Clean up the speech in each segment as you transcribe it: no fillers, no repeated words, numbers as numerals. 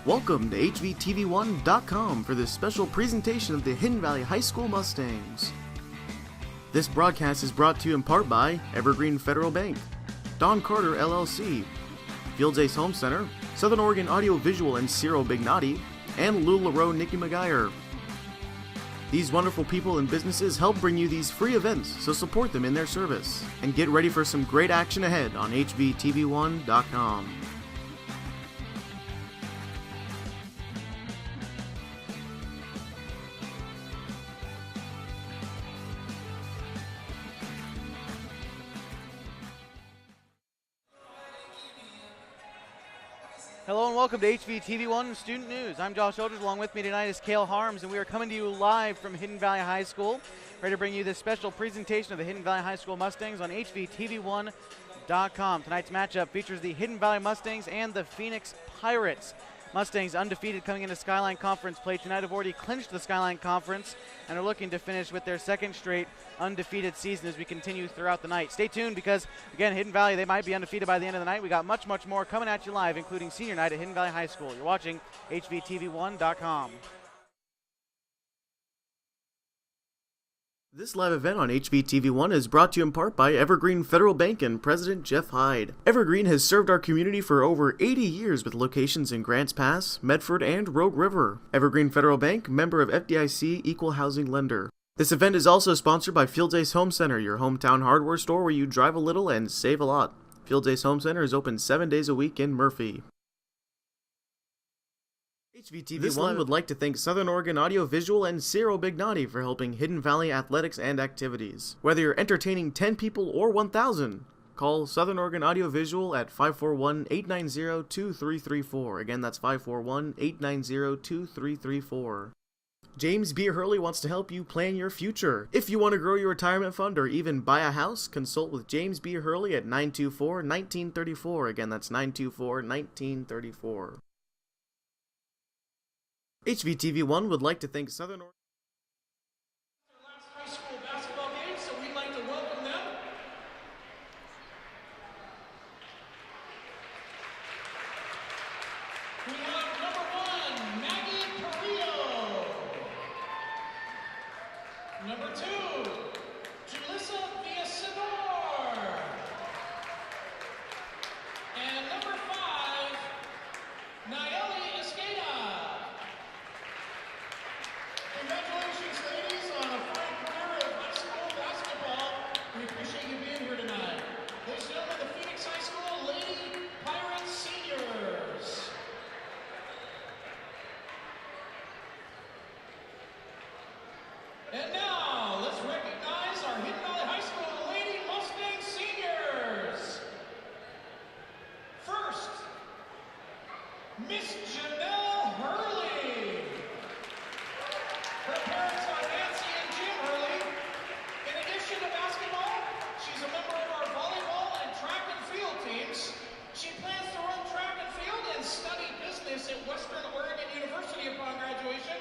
Welcome to HVTV1.com for this special presentation of the Hidden Valley High School Mustangs. This broadcast is brought to you in part by Evergreen Federal Bank, Don Carter LLC, Fields Ace Home Center, Southern Oregon Audio Visual and Ciro Bignati, and LuLaRoe Nikki McGuire. These wonderful people and businesses help bring you these free events, so support them in their service. And get ready for some great action ahead on HVTV1.com. Hello and welcome to HVTV1 Student News. I'm Josh Eldridge. Along with me tonight is Cale Harms, and we are coming to you live from Hidden Valley High School, ready to bring you this special presentation of the Hidden Valley High School Mustangs on HVTV1.com. Tonight's matchup features the Hidden Valley Mustangs and the Phoenix Pirates. Mustangs undefeated coming into Skyline Conference play tonight, have already clinched the Skyline Conference and are looking to finish with their second straight undefeated season as we continue throughout the night. Stay tuned because, again, Hidden Valley, they might be undefeated by the end of the night. We got much more coming at you live, including senior night at Hidden Valley High School. You're watching HVTV1.com. This live event on HVTV1 is brought to you in part by Evergreen Federal Bank and President Jeff Hyde. Evergreen has served our community for over 80 years with locations in Grants Pass, Medford, and Rogue River. Evergreen Federal Bank, member of FDIC Equal Housing Lender. This event is also sponsored by Fields Ace Home Center, your hometown hardware store where you drive a little and save a lot. Fields Ace Home Center is open 7 days a week in Murphy. HVTV1 would like to thank Southern Oregon Audio Visual and Ciro Bignati for helping Hidden Valley athletics and activities. Whether you're entertaining 10 people or 1,000, call Southern Oregon Audio Visual at 541-890-2334. Again, that's 541-890-2334. James B. Hurley wants to help you plan your future. If you want to grow your retirement fund or even buy a house, consult with James B. Hurley at 924-1934. Again, that's 924-1934. HVTV1 would like to thank Southern Oregon. Their last high school basketball game, so we'd like to welcome them. We have number 1, Maggie Carrillo. Number 2, Julissa Villasenor. And number 5, Nayeli Esqueda. Congratulations, ladies, on a fine career of high school basketball. We appreciate you being here tonight. Ladies and gentlemen, the Phoenix High School Lady Pirates Seniors. And now, let's recognize our Hidden Valley High School Lady Mustang Seniors. First, Miss Jenelle Hurley. Her parents are Nancy and Jim Hurley. In addition to basketball, she's a member of our volleyball and track and field teams. She plans to run track and field and study business at Western Oregon University upon graduation.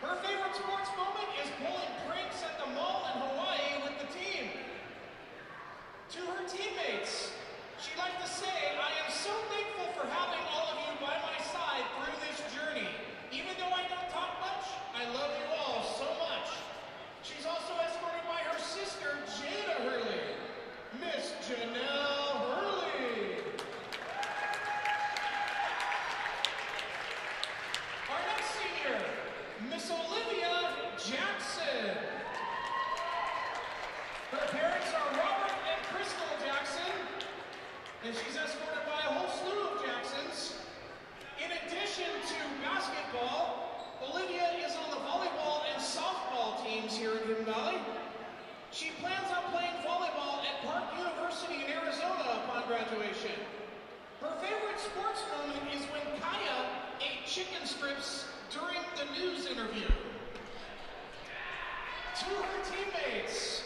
Her favorite sports moment is pulling pranks at the mall in Hawaii with the team. To her teammates, she'd like to say, I am so thankful for having all of you by my side through this journey. Even though I don't talk much, I love you all so much. She's also escorted by her sister, Jada Hurley. Miss Jenelle Hurley. Our next senior, Miss Olivia Jackson. Her parents are Robert and Crystal Jackson, and she's escorted by a whole slew of Jacksons. In addition to basketball, Olivia is on the volleyball and softball teams here at Hidden Valley. She plans on playing volleyball at Park University in Arizona upon graduation. Her favorite sports moment is when Kaya ate chicken strips during the news interview. To her teammates,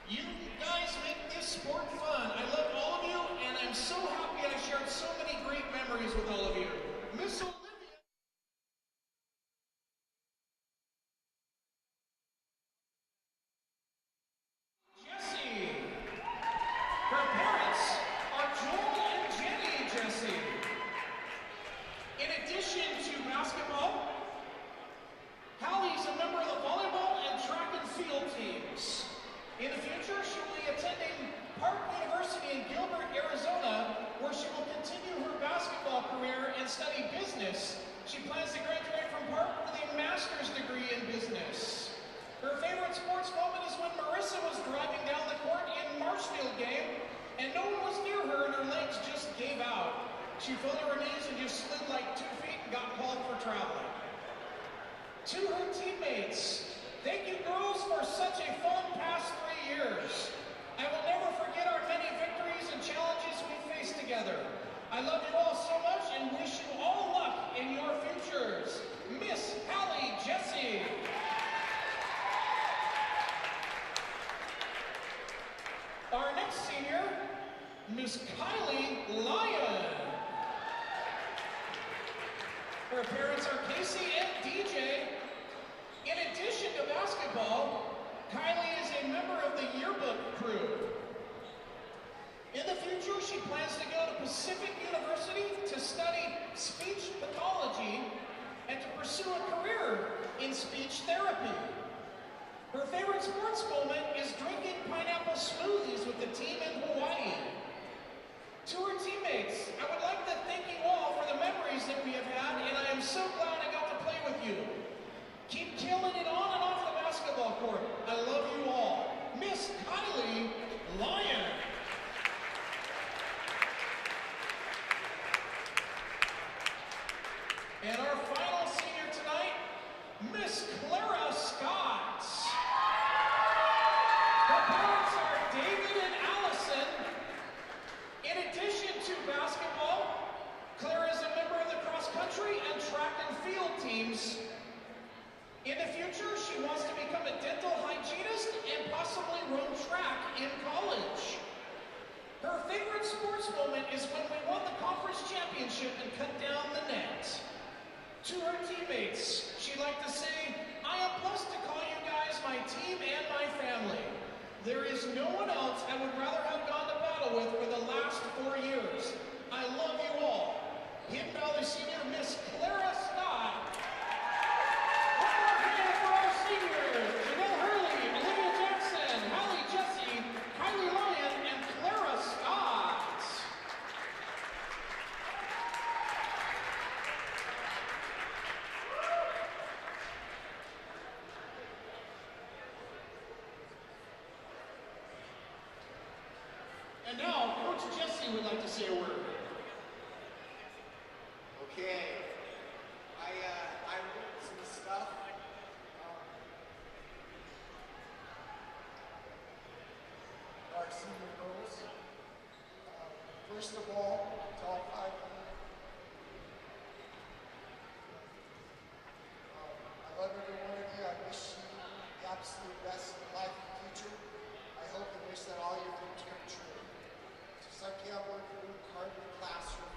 you guys make this sport fun. I love all of you, and I'm so happy I shared so many great memories with all of you. Miss Olivia. Jesse. Her parents are Joel and Jenny Jesse. In addition to basketball, Hallie's a member of the volleyball and track and field teams. In the future, she will be attending Park University in Gilbert, Arizona, where she will continue her basketball career and study business. She plans to graduate from Park with a master's degree in business. Her favorite sports moment is when Marissa was driving down the court in Marshfield game, and no one was near her and her legs just gave out. She fell to her knees and just slid like 2 feet and got called for traveling. To her teammates, thank you girls for such a fun past 3 years. I will never forget our many victories and challenges we faced together. I love you all so much and wish you all luck in your futures. Miss Hallie Jessie. Our next senior, Miss Kylie Lyon. Her parents are Casey and DJ. In addition to basketball, Kylie is a member of the yearbook crew. In the future, she plans to go to Pacific University to study speech pathology and to pursue a career in speech therapy. Her favorite sports moment is drinking pineapple smoothies with the team in Hawaii. To her teammates, I would like to thank you all for the memories that we have had, and I am so glad I got to play with you. Keep killing it on and off the basketball court. I love you all. Miss Kylie Lyon. And our final senior tonight, Miss Clara Scott. Her parents are David and Allison. In addition to basketball, Clara is a member of the cross-country and track and field teams. In the future, she wants to become a dental hygienist and possibly run track in college. Her favorite sports moment is when we won the conference championship and cut down the net. To her teammates, she'd like to say, I am blessed to call you guys my team and my family. There is no one else I would rather have gone to battle with for the last 4 years. I love you all. Hidden Valley Senior Miss Clara Scott. One more hand for our seniors, Jenelle Hurley, Olivia Jackson, Hallie Jessie, Kylie Lyon, and Clara Scott. And now, Coach Jessie would like to say a word. Okay, I wrote some stuff. Our senior girls. First of all, to all 5 of them, I love every one of you. I wish you the absolute best in life and future. I hope and wish that all your dreams come true. Just like you have worked really hard in the classroom,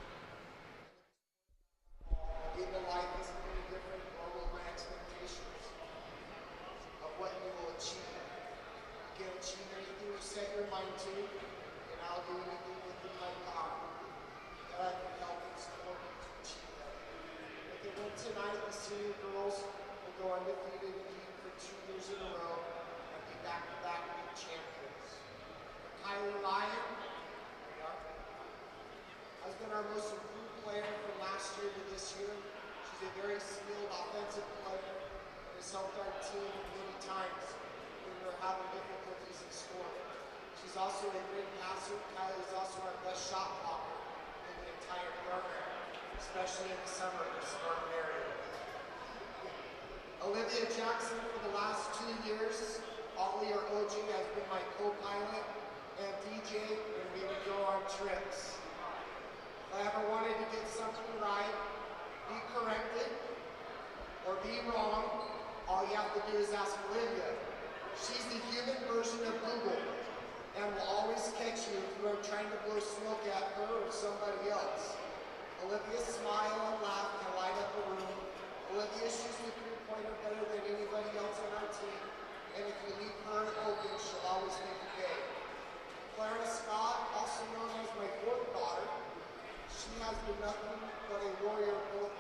in the life isn't any different, nor will my expectations of what you will achieve. You can achieve anything you set your mind to, and I'll do anything within my power that I can help and support you to achieve that. If they win tonight, the senior girls will go undefeated and lead for 2 years in a row and be back-to-back league champions. Kylie Lyon, has been our most improved player from last year to this year. She's a very skilled offensive player and has helped our team many times when we were having difficulties in scoring. She's also a great passer. Kylie is also our best shot blocker in the entire program, especially in the summer in this northern area. Olivia Jackson for the last 2 years. Ollie, our OG, has been my co-pilot and DJ when we would go on trips. If I ever wanted to get something right, be corrected, or be wrong, all you have to do is ask Olivia. She's the human version of Google and will always catch you if you are trying to blow smoke at her or somebody else. Olivia's smile and laugh can light up a room. Olivia shoots the three-pointer better than anybody else on our team, and if you leave her open, she'll always make a pay. Clara Scott, also known as my fourth daughter, she has been nothing but a warrior both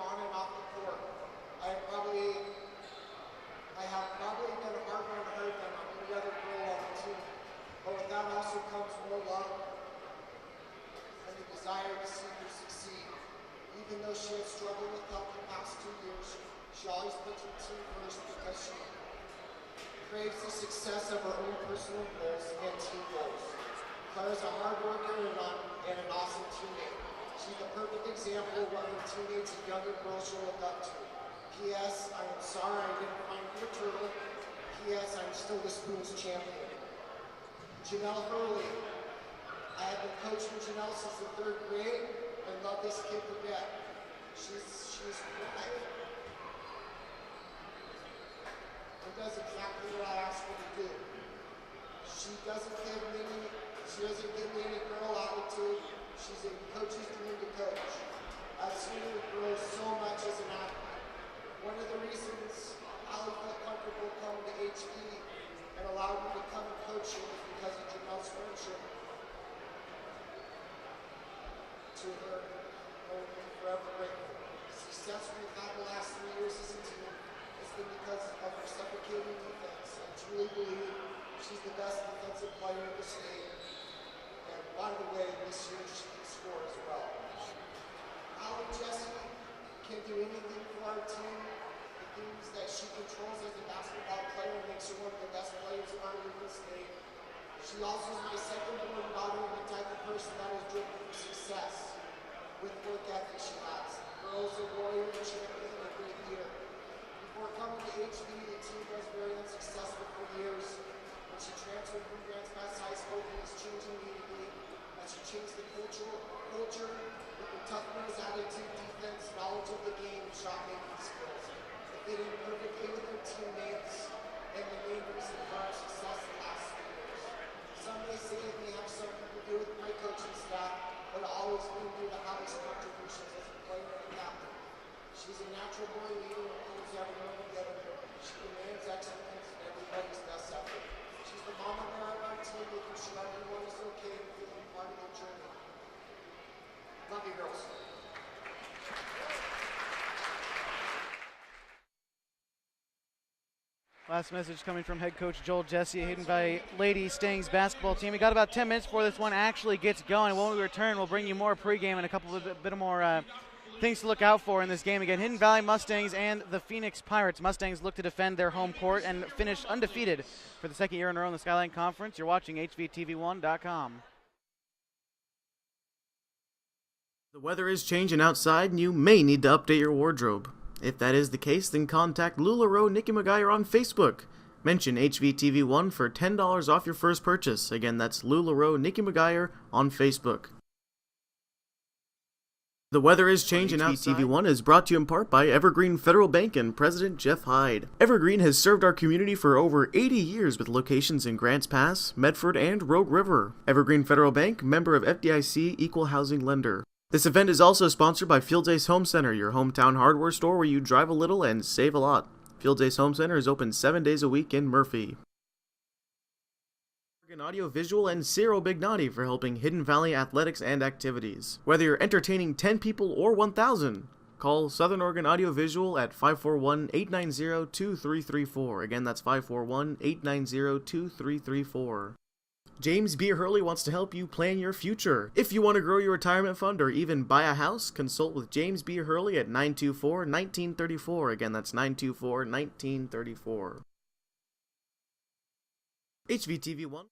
craves the success of her own personal goals and team goals. Claire is a hard worker and an awesome teammate. She's the perfect example of what her teammates and younger girls should look up to. P.S. I am sorry I didn't find you a turtle. P.S. I'm still the Spoons champion. Jenelle Hurley. I have been coaching Jenelle since the 3rd grade and love this kid to death. She's quiet and does exactly what I ask her to do. She doesn't give me any girl attitude. She's a coach's dream to coach. I've seen her grow so much as an athlete. One of the reasons Allie felt comfortable coming to HB and allowed me to come and coach her was because of Janelle's friendship to her. I'm forever grateful. The success we've had the last 3 years as a team has been because of her suffocating defense. I truly believe she's the best defensive player in the state. And by the way, this year she can score as well. Allie Jessie can do anything for our team. The things that she controls as a basketball player makes her one of the best players around in the state. She also is my second-born daughter and the type of person that is driven for success with work ethic she has. The girl's a warrior, champion, and a great leader. Before coming to HB, the team was very unsuccessful for years. When she transferred from Grants Pass High School, things changed immediately. As she changed the culture with the toughness, attitude, defense, knowledge of the game, and shot-making skills. It fit in perfectly with her teammates and the main reason for our success the last 3 years. Some may say it may have something to do with my coaching staff, but it always been due to Allie's contributions as a player and captain. She's a natural born leader and holds everyone together. She demands excellence and everybody's best effort. She's the mama bear of our team, making sure everyone is okay and feeling part of the journey. Love you, girls. Last message coming from head coach Joel Jesse, Hidden Valley Lady Stangs basketball team. We got about 10 minutes before this one actually gets going. When we return, we'll bring you more pregame and a couple of bit more things to look out for in this game. Again, Hidden Valley Mustangs and the Phoenix Pirates. Mustangs look to defend their home court and finish undefeated for the 2nd year in a row in the Skyline Conference. You're watching HVTV1.com. The weather is changing outside and you may need to update your wardrobe. If that is the case, then contact LuLaRoe Nikki McGuire on Facebook. Mention HVTV1 for $10 off your first purchase. Again, that's LuLaRoe Nikki McGuire on Facebook. The weather is changing outside. HVTV1 is brought to you in part by Evergreen Federal Bank and President Jeff Hyde. Evergreen has served our community for over 80 years with locations in Grants Pass, Medford, and Rogue River. Evergreen Federal Bank, member of FDIC, equal housing lender. This event is also sponsored by Fields Ace Home Center, your hometown hardware store where you drive a little and save a lot. Fields Ace Home Center is open 7 days a week in Murphy. Audio Visual and Ciro Bignati for helping Hidden Valley athletics and activities. Whether you're entertaining 10 people or 1,000, call Southern Oregon Audio Visual at 541-890-2334. Again, that's 541-890-2334. James B. Hurley wants to help you plan your future. If you want to grow your retirement fund or even buy a house, consult with James B. Hurley at 924-1934. Again, that's 924-1934. HVTV1.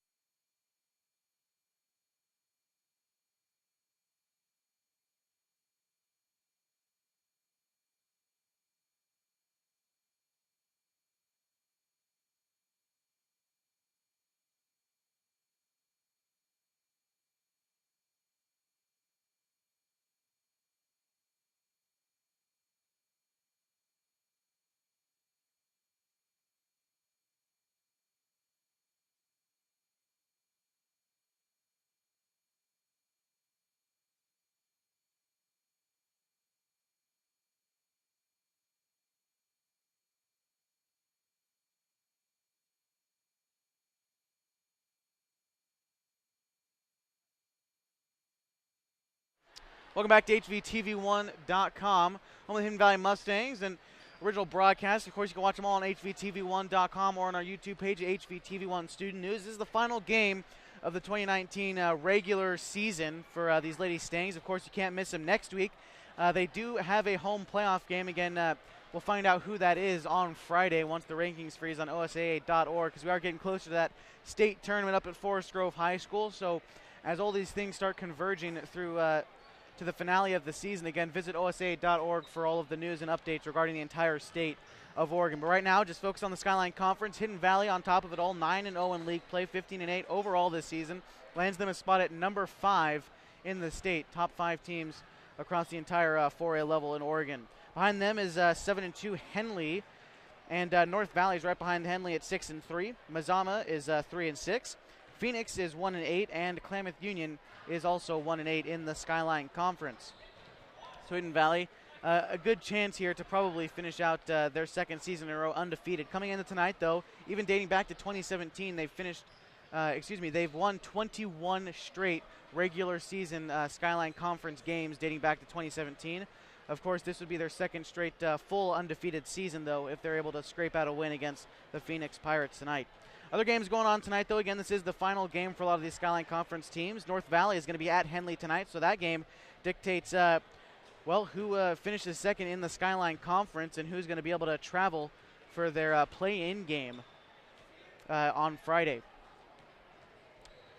Welcome back to HVTV1.com, home of the Hidden Valley Mustangs and original broadcast. Of course, you can watch them all on HVTV1.com or on our YouTube page, HVTV1 Student News. This is the final game of the 2019 regular season for these Lady Stangs. Of course, you can't miss them next week They do have a home playoff game. Again, we'll find out who that is on Friday once the rankings freeze on OSAA.org, because we are getting closer to that state tournament up at Forest Grove High School. So as all these things start converging through to the finale of the season, again, visit OSAA.org for all of the news and updates regarding the entire state of Oregon. But right now, just focus on the Skyline Conference. Hidden Valley on top of it all, 9-0 in league play, 15-8 overall this season. Lands them a spot at number 5 in the state, top 5 teams across the entire 4A level in Oregon. Behind them is 7-2 Henley, and North Valley is right behind Henley at 6-3. Mazama is 3-6. Phoenix is 1-8, and Klamath Union is also 1-8 in the Skyline Conference. So Hidden Valley, a good chance here to probably finish out their second season in a row undefeated. Coming into tonight, though, even dating back to 2017, they've won 21 straight regular season Skyline Conference games dating back to 2017. Of course, this would be their second straight full undefeated season, though, if they're able to scrape out a win against the Phoenix Pirates tonight. Other games going on tonight, though. Again, this is the final game for a lot of these Skyline Conference teams. North Valley is going to be at Henley tonight, so that game dictates, who finishes second in the Skyline Conference and who's going to be able to travel for their play-in game on Friday.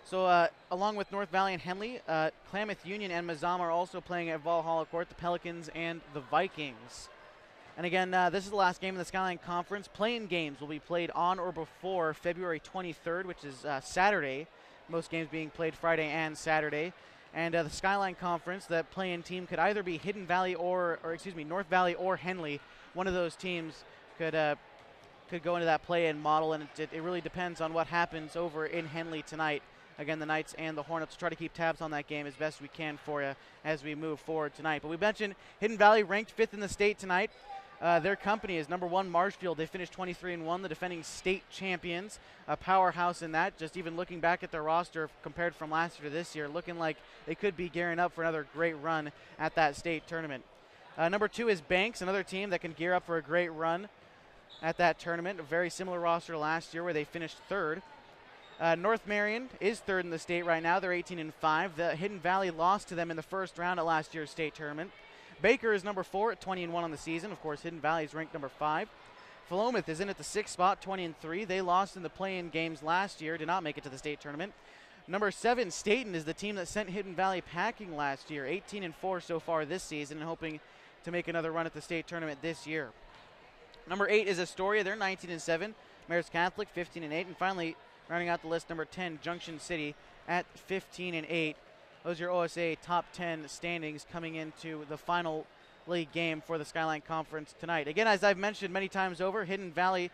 So along with North Valley and Henley, Klamath Union and Mazama are also playing at Valhalla Court, the Pelicans and the Vikings. And again, this is the last game in the Skyline Conference. Play-in games will be played on or before February 23rd, which is Saturday. Most games being played Friday and Saturday. And the Skyline Conference, that play-in team could either be Hidden Valley North Valley or Henley. One of those teams could go into that play-in model, and it really depends on what happens over in Henley tonight. Again, the Knights and the Hornets will try to keep tabs on that game as best we can for you as we move forward tonight. But we mentioned Hidden Valley ranked 5th in the state tonight. Their company is number 1, Marshfield. They finished 23-1, the defending state champions, a powerhouse in that. Just even looking back at their roster compared from last year to this year, looking like they could be gearing up for another great run at that state tournament. Number 2 is Banks, another team that can gear up for a great run at that tournament. A very similar roster to last year where they finished 3rd. North Marion is 3rd in the state right now. They're 18-5. The Hidden Valley lost to them in the first round at last year's state tournament. Baker is number 4 at 20-1 on the season. Of course, Hidden Valley is ranked number 5. Philomath is in at the 6th spot, 20-3. They lost in the play-in games last year, did not make it to the state tournament. Number 7, Staten, is the team that sent Hidden Valley packing last year, 18-4 so far this season, and hoping to make another run at the state tournament this year. Number 8 is Astoria. They're 19-7. Mayor's Catholic, 15-8. And finally, rounding out the list, number 10, Junction City at 15-8. Those are your OSA top 10 standings coming into the final league game for the Skyline Conference tonight. Again, as I've mentioned many times over, Hidden Valley,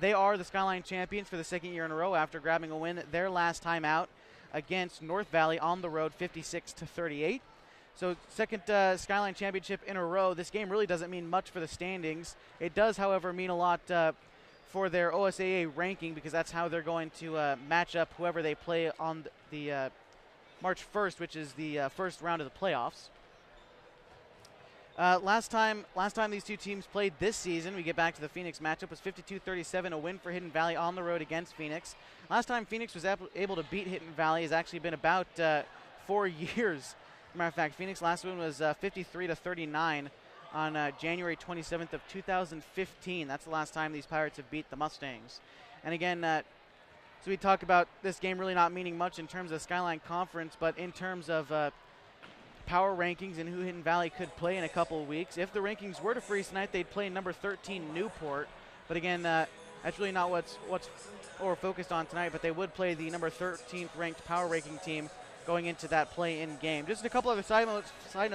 they are the Skyline champions for the second year in a row after grabbing a win their last time out against North Valley on the road, 56-38. So second Skyline championship in a row. This game really doesn't mean much for the standings. It does, however, mean a lot for their OSAA ranking, because that's how they're going to match up whoever they play on the March 1st, which is the first round of the playoffs. Last time these two teams played this season, we get back to the Phoenix matchup, was 52-37, a win for Hidden Valley on the road against Phoenix. Last time Phoenix was able to beat Hidden Valley has actually been about 4 years. As a matter of fact, Phoenix last win was 53-39 on January 27th of 2015. That's the last time these Pirates have beat the Mustangs. And again, so we talk about this game really not meaning much in terms of Skyline Conference, but in terms of power rankings and who Hidden Valley could play in a couple of weeks. If the rankings were to freeze tonight, they'd play number 13 Newport. But again, that's really not what's we're focused on tonight, but they would play the number 13th ranked power ranking team going into that play-in game. Just a couple other side notes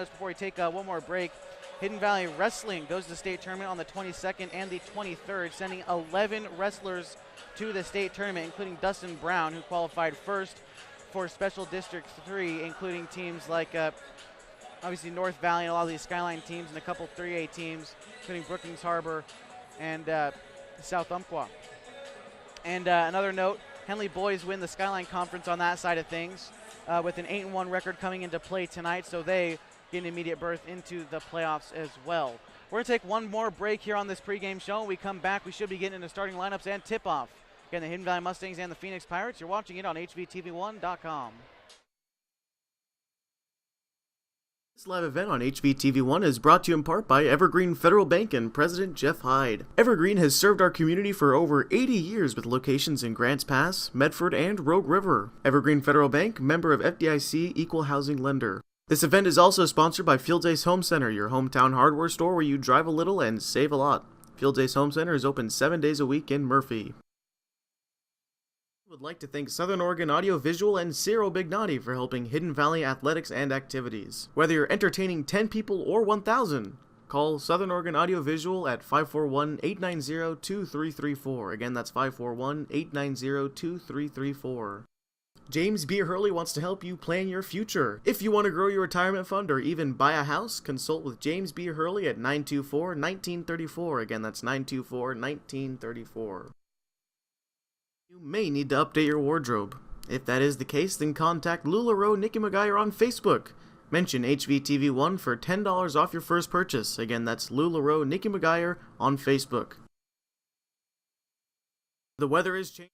before we take one more break. Hidden Valley Wrestling goes to the state tournament on the 22nd and the 23rd, sending 11 wrestlers to the state tournament, including Dustin Brown, who qualified first for Special District 3, including teams like obviously North Valley and a lot of these Skyline teams and a couple 3A teams, including Brookings Harbor and South Umpqua. And another note, Henley boys win the Skyline Conference on that side of things with an 8-1 record coming into play tonight, so they get an immediate berth into the playoffs as well. We're going to take one more break here on this pregame show. When we come back, we should be getting into starting lineups and tip-off. Again, the Hidden Valley Mustangs and the Phoenix Pirates. You're watching it on HVTV1.com. This live event on HVTV1 is brought to you in part by Evergreen Federal Bank and President Jeff Hyde. Evergreen has served our community for over 80 years with locations in Grants Pass, Medford, and Rogue River. Evergreen Federal Bank, member of FDIC, equal housing lender. This event is also sponsored by Fields Ace Home Center, your hometown hardware store where you drive a little and save a lot. Fields Ace Home Center is open 7 days a week in Murphy. Would like to thank Southern Oregon Audio Visual and Ciro Bignati for helping Hidden Valley athletics and activities. Whether you're entertaining 10 people or 1,000, call Southern Oregon Audio Visual at 541-890-2334. Again, that's 541-890-2334. James B. Hurley wants to help you plan your future. If you want to grow your retirement fund or even buy a house, consult with James B. Hurley at 924-1934. Again, that's 924-1934. You may need to update your wardrobe. If that is the case, then contact LuLaRoe Nikki McGuire on Facebook. Mention HVTV1 for $10 off your first purchase. Again, that's LuLaRoe Nikki McGuire on Facebook. The weather is changing.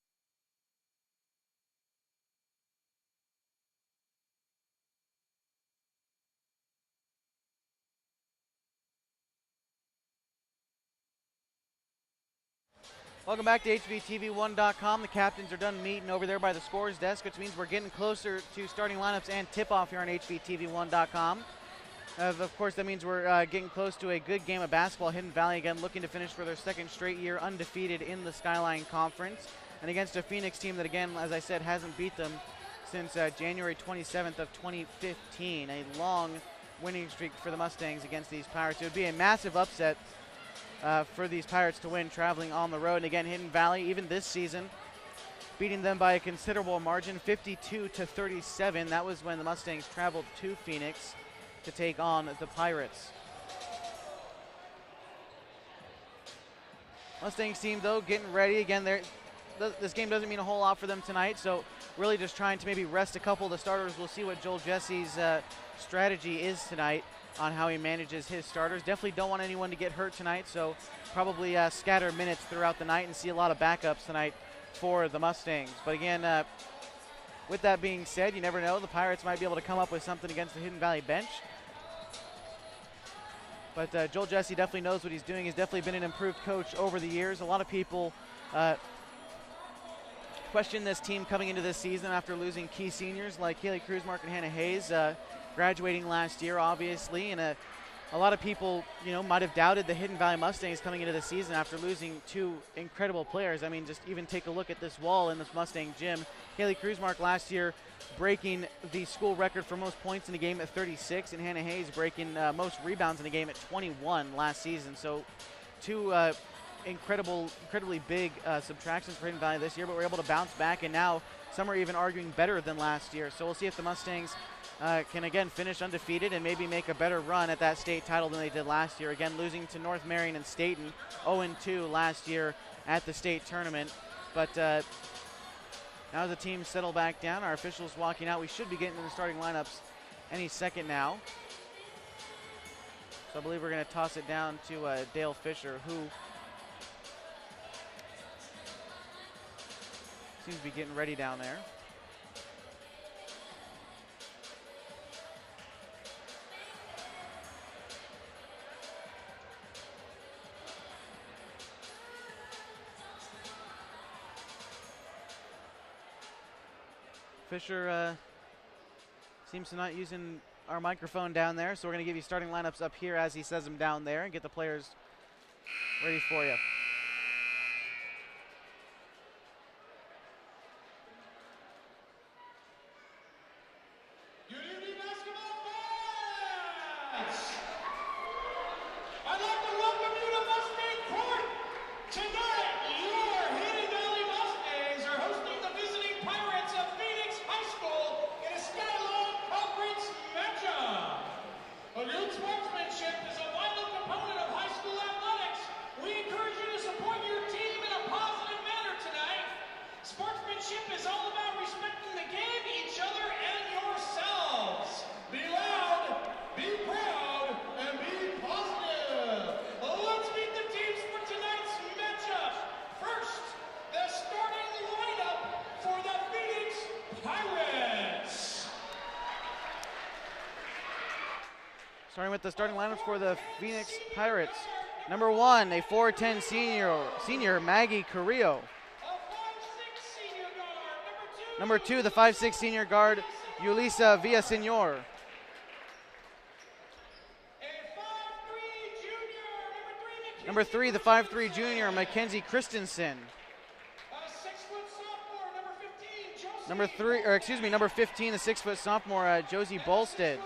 Welcome back to HVTV1.com. The captains are done meeting over there by the scores desk, which means we're getting closer to starting lineups and tip-off here on HVTV1.com. Of course, that means we're getting close to a good game of basketball. Hidden Valley, again, looking to finish for their second straight year undefeated in the Skyline Conference. And against a Phoenix team that, again, as I said, hasn't beat them since January 27th of 2015. A long winning streak for the Mustangs against these Pirates. It would be a massive upset for these Pirates to win traveling on the road. And again, Hidden Valley, even this season, beating them by a considerable margin, 52-37. That was when the Mustangs traveled to Phoenix to take on the Pirates. Mustangs team, though, getting ready. Again, this game doesn't mean a whole lot for them tonight, so really just trying to maybe rest a couple of the starters. We'll see what Joel Jesse's strategy is tonight on how he manages his starters. Definitely don't want anyone to get hurt tonight, so probably scatter minutes throughout the night and see a lot of backups tonight for the Mustangs. But again, with that being said, you never know. The Pirates might be able to come up with something against the Hidden Valley bench. But Joel Jesse definitely knows what he's doing. He's definitely been an improved coach over the years. A lot of people question this team coming into this season after losing key seniors like Haley Kruzmark and Hannah Hayes. Graduating last year, obviously, and a lot of people, might have doubted the Hidden Valley Mustangs coming into the season after losing two incredible players. I mean, just even take a look at this wall in this Mustang gym. Haley Kruzmark last year breaking the school record for most points in a game at 36, and Hannah Hayes breaking most rebounds in a game at 21 last season. So two incredibly big subtractions for Hidden Valley this year, but we're able to bounce back, and now some are even arguing better than last year. So we'll see if the Mustangs can again finish undefeated and maybe make a better run at that state title than they did last year. Again, losing to North Marion and Staten 0-2 last year at the state tournament. But now the team settle back down. Our officials walking out. We should be getting to the starting lineups any second now. So I believe we're going to toss it down to Dale Fisher, who seems to be getting ready down there. Fisher seems to not using our microphone down there, so we're going to give you starting lineups up here as he says them down there and get the players ready for you. Sportsmanship is a vital component of high school athletics. We encourage you to Starting with the starting lineups for the Phoenix Pirates. Number 1, a 4'10 senior Maggie Carrillo. Number 2, the 5'6 senior guard Yulisa Villasenor. Number 3, the 5'3 junior Mackenzie Christensen. Number 15, the 6-foot sophomore Josie Bolstead.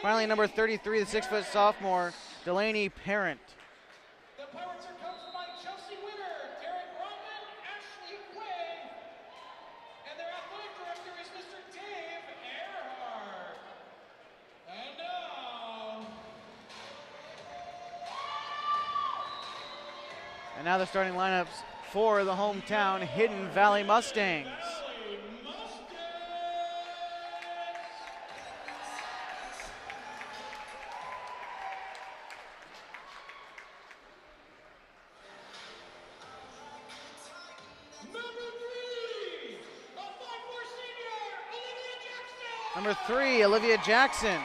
Finally, number 33, the 6-foot sophomore Delaney Parent. The Pirates are coached by Chelsea Winter, Derek Rodman, Ashley Quay, and their athletic director is Mr. Dave Earhart. And now the starting lineups for the hometown Hidden Valley Mustangs. Number 3, Olivia Jackson.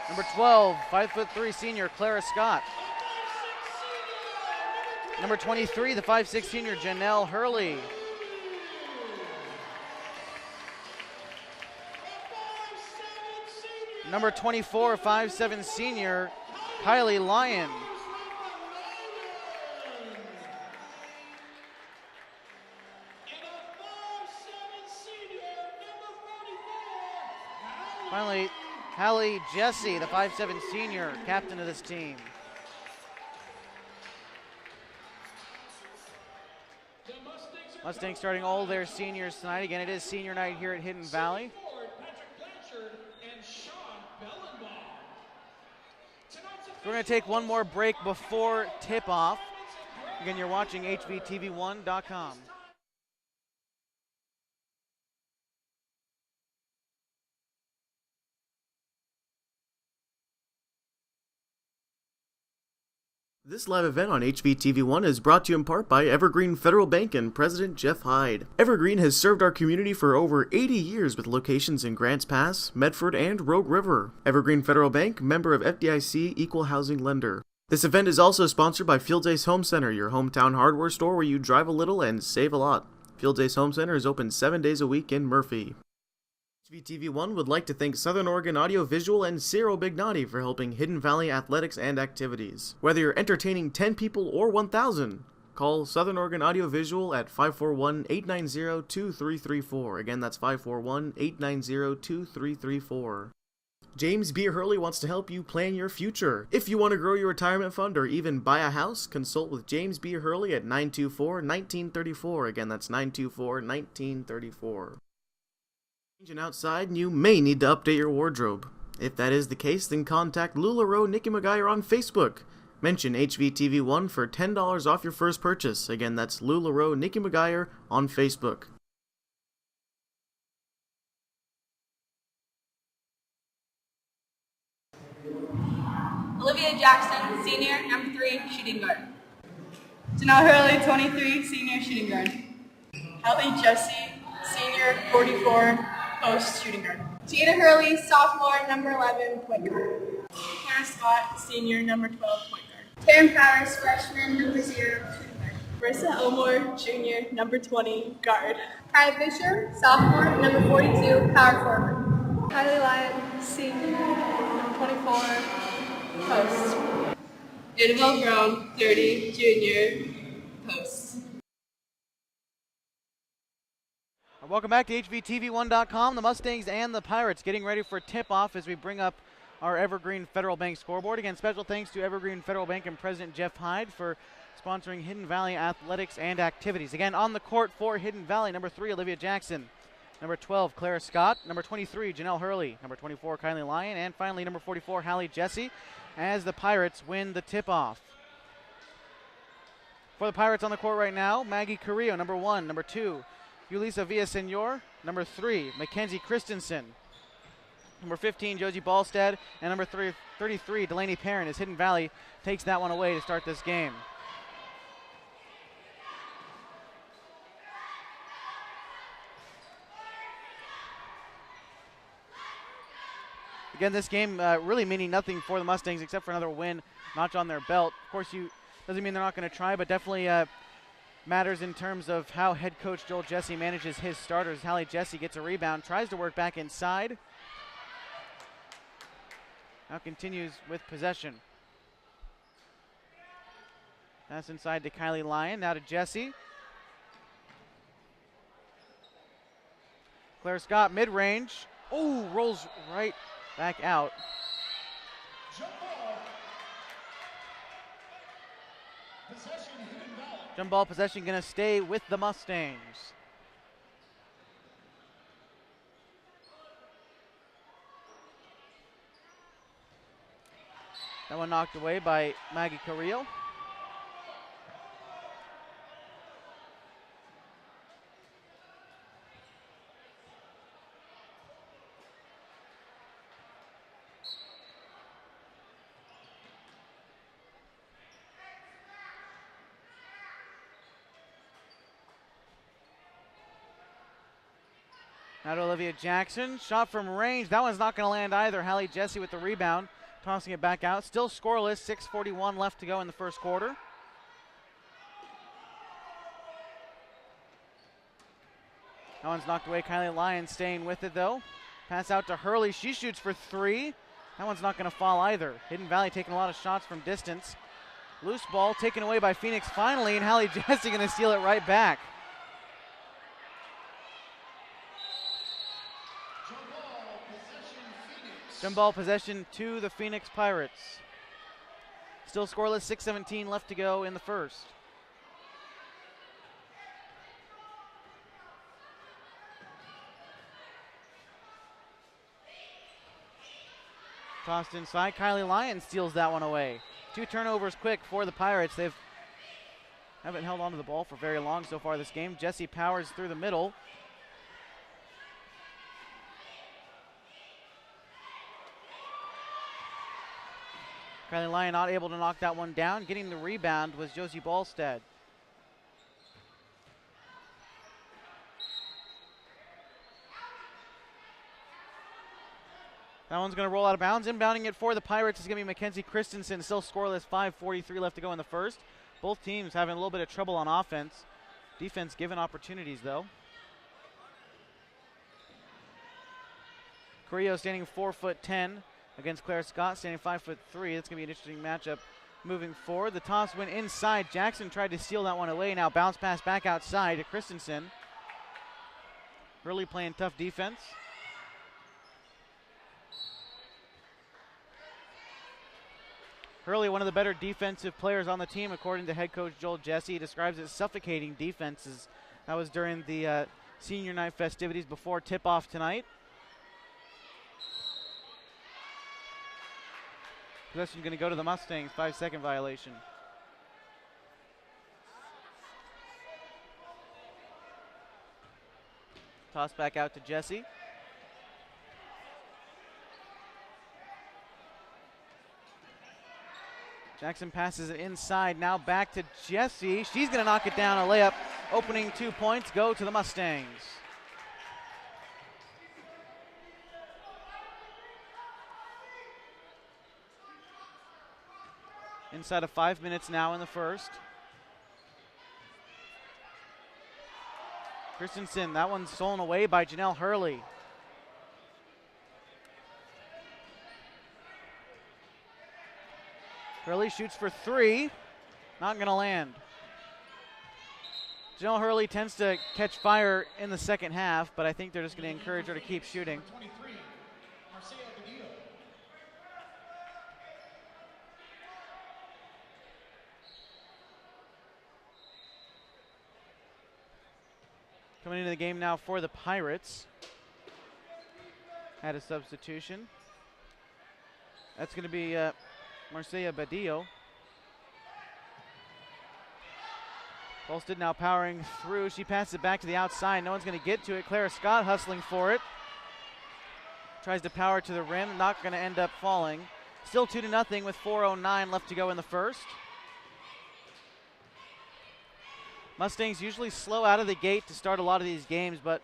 Number 12, 5'3" senior Clara Scott. Number 23, the 5'6" senior Jenelle Hurley. Number 24, 5'7" senior Kylie Lyon. Finally, Hallie Jesse, the 5'7" senior, captain of this team. Mustangs starting all their seniors tonight. Again, it is senior night here at Hidden Valley. We're going to take one more break before tip-off. Again, you're watching HVTV1.com. This live event on HVTV1 is brought to you in part by Evergreen Federal Bank and President Jeff Hyde. Evergreen has served our community for over 80 years with locations in Grants Pass, Medford, and Rogue River. Evergreen Federal Bank, member of FDIC, equal housing lender. This event is also sponsored by Fields Ace Home Center, your hometown hardware store where you drive a little and save a lot. Fields Ace Home Center is open 7 days a week in Murphy. HVTV1 would like to thank Southern Oregon Audio Visual and Ciro Bignati for helping Hidden Valley athletics and activities. Whether you're entertaining 10 people or 1,000, call Southern Oregon Audio Visual at 541-890-2334. Again, that's 541-890-2334. James B. Hurley wants to help you plan your future. If you want to grow your retirement fund or even buy a house, consult with James B. Hurley at 924-1934. Again, that's 924-1934. Changing outside, and you may need to update your wardrobe. If that is the case, then contact LuLaRoe Nikki McGuire on Facebook. Mention HVTV1 for $10 off your first purchase. Again, that's LuLaRoe Nikki McGuire on Facebook. Olivia Jackson, senior, number 3, shooting guard. Jenelle Hurley, 23, senior, shooting guard. Hallie Jesse, senior, 44, post, shooting guard. Jada Hurley, sophomore, number 11, point guard. Clara Scott, senior, number 12, point guard. Teryn Powers, freshman, number 0, shooting guard. Marissa Elmore, junior, number 20, guard. Kai Fisher, sophomore, number 42, power forward. Kylie Lyon, senior, number 24, post. Annabelle Brown, 30, junior, post. Welcome back to HVTV1.com. The Mustangs and the Pirates getting ready for tip-off as we bring up our Evergreen Federal Bank scoreboard. Again, special thanks to Evergreen Federal Bank and President Jeff Hyde for sponsoring Hidden Valley athletics and activities. Again, on the court for Hidden Valley, number 3, Olivia Jackson. Number 12, Clara Scott. Number 23, Jenelle Hurley. Number 24, Kylie Lyon. And finally, number 44, Hallie Jesse, as the Pirates win the tip-off. For the Pirates on the court right now, Maggie Carrillo, number 1. Number 2, Yulisa Villasenor. Number 3, Mackenzie Christensen. Number 15, Josie Bolstead. And number 33, Delaney Parent, as Hidden Valley takes that one away to start this game. Again, this game really meaning nothing for the Mustangs except for another win, notch on their belt. Of course, doesn't mean they're not going to try, but definitely matters in terms of how head coach Joel Jesse manages his starters. Hallie Jesse gets a rebound, tries to work back inside. Now continues with possession. Pass inside to Kylie Lyon, now to Jesse. Claire Scott mid-range. Oh, rolls right back out. Jump ball possession going to stay with the Mustangs. That one knocked away by Maggie Carrillo. Now to Olivia Jackson. Shot from range. That one's not going to land either. Hallie Jesse with the rebound. Tossing it back out. Still scoreless. 6:41 left to go in the first quarter. That one's knocked away. Kylie Lyon staying with it though. Pass out to Hurley. She shoots for three. That one's not going to fall either. Hidden Valley taking a lot of shots from distance. Loose ball taken away by Phoenix finally, and Hallie Jesse going to steal it right back. Jump ball possession to the Phoenix Pirates. Still scoreless, 6:17 left to go in the first. Tossed inside, Kylie Lyon steals that one away. 2 turnovers quick for the Pirates. They haven't held on to the ball for very long so far this game. Jessie Powers through the middle. Kylie Lyon not able to knock that one down. Getting the rebound was Josie Ballstead. That one's going to roll out of bounds. Inbounding it for the Pirates is going to be Mackenzie Christensen. Still scoreless, 5:43 left to go in the first. Both teams having a little bit of trouble on offense. Defense given opportunities, though. Carrillo standing 4'10" against Claire Scott, standing 5'3". That's going to be an interesting matchup moving forward. The toss went inside. Jackson tried to steal that one away. Now bounce pass back outside to Christensen. Hurley playing tough defense. Hurley, one of the better defensive players on the team, according to head coach Joel Jesse. He describes it as suffocating defenses. That was during the senior night festivities before tip-off tonight. Possession going to go to the Mustangs, 5-second violation. Toss back out to Jesse. Jackson passes it inside, now back to Jesse. She's going to knock it down, a layup. Opening 2 points go to the Mustangs. Inside of 5 minutes now in the first. Christensen, that one's stolen away by Jenelle Hurley. Hurley shoots for three, not gonna land. Jenelle Hurley tends to catch fire in the second half, but I think they're just gonna encourage her to keep shooting. Coming into the game now for the Pirates. Had a substitution. That's going to be Marcia Badillo. Bolsted now powering through. She passes it back to the outside. No one's going to get to it. Clara Scott hustling for it. Tries to power to the rim. Not going to end up falling. Still 2-0 with 4:09 left to go in the first. Mustangs usually slow out of the gate to start a lot of these games, but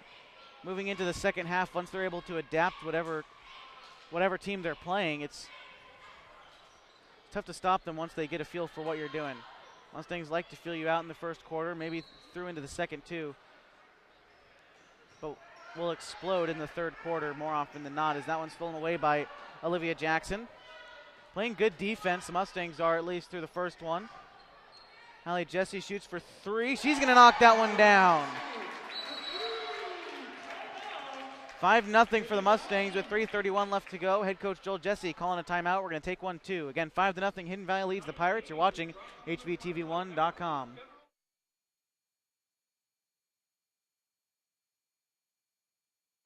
moving into the second half, once they're able to adapt whatever whatever team they're playing, it's tough to stop them once they get a feel for what you're doing. Mustangs like to feel you out in the first quarter, maybe through into the second too, but will explode in the third quarter more often than not, as that one's stolen away by Olivia Jackson. Playing good defense, the Mustangs are, at least through the first one. Hallie Jesse shoots for three. She's going to knock that one down. 5-0 for the Mustangs with 3:31 left to go. Head coach Joel Jesse calling a timeout. We're going to take 1-2. Again, 5-0. Hidden Valley leads the Pirates. You're watching HVTV1.com.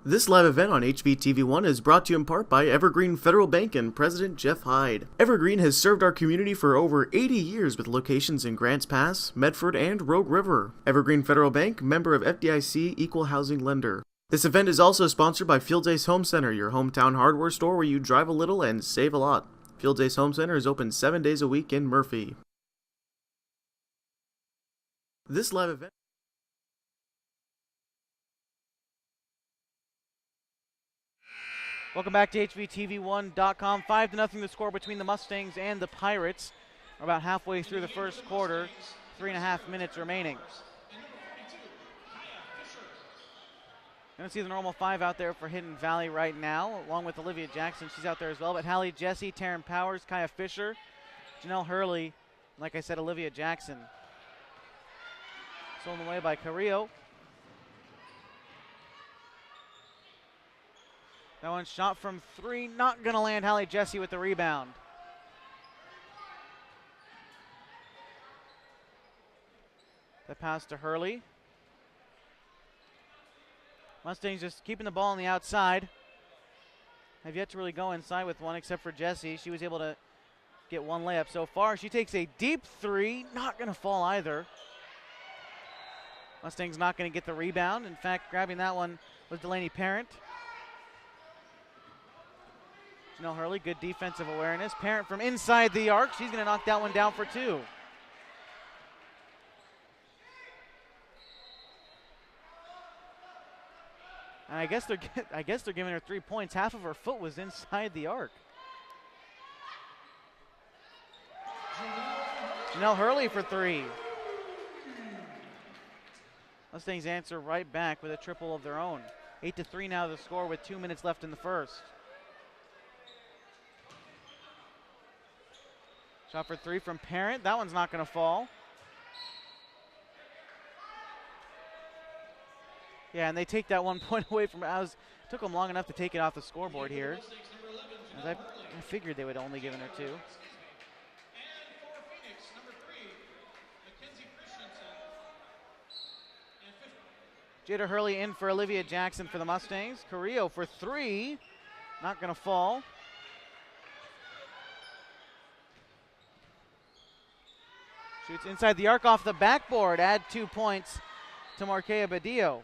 This live event on HVTV1 is brought to you in part by Evergreen Federal Bank and President Jeff Hyde. Evergreen has served our community for over 80 years with locations in Grants Pass, Medford, and Rogue River. Evergreen Federal Bank, member of FDIC, equal housing lender. This event is also sponsored by Fields Ace Home Center, your hometown hardware store where you drive a little and save a lot. Fields Ace Home Center is open 7 days a week in Murphy. This live event. Welcome back to HVTV1.com. 5-0 the score between the Mustangs and the Pirates. We're about halfway through the first quarter. 3.5 minutes remaining. Going to see the normal five out there for Hidden Valley right now, along with Olivia Jackson. She's out there as well. But Hallie Jesse, Teryn Powers, Kaya Fisher, Jenelle Hurley, like I said, Olivia Jackson. Stolen away by Carrillo. That one shot from three, not going to land. Hallie Jesse with the rebound. The pass to Hurley. Mustangs just keeping the ball on the outside. Have yet to really go inside with one except for Jesse. She was able to get one layup so far. She takes a deep three, not going to fall either. Mustangs not going to get the rebound. In fact, grabbing that one was Delaney Parent. Jenelle Hurley, good defensive awareness. Parent from inside the arc. She's going to knock that one down for two. And I guess they're giving her 3 points. Half of her foot was inside the arc. Jenelle Hurley for three. Mustangs answer right back with a triple of their own. 8-3 now the score with 2 minutes left in the first. Shot for three from Parent. That one's not going to fall. Yeah, and they take that 1 point away from it. Took them long enough to take it off the scoreboard here. As I figured they would only given her two. Jada Hurley in for Olivia Jackson for the Mustangs. Carrillo for three. Not going to fall. Shoots inside the arc off the backboard. Add 2 points to Marquea Badillo.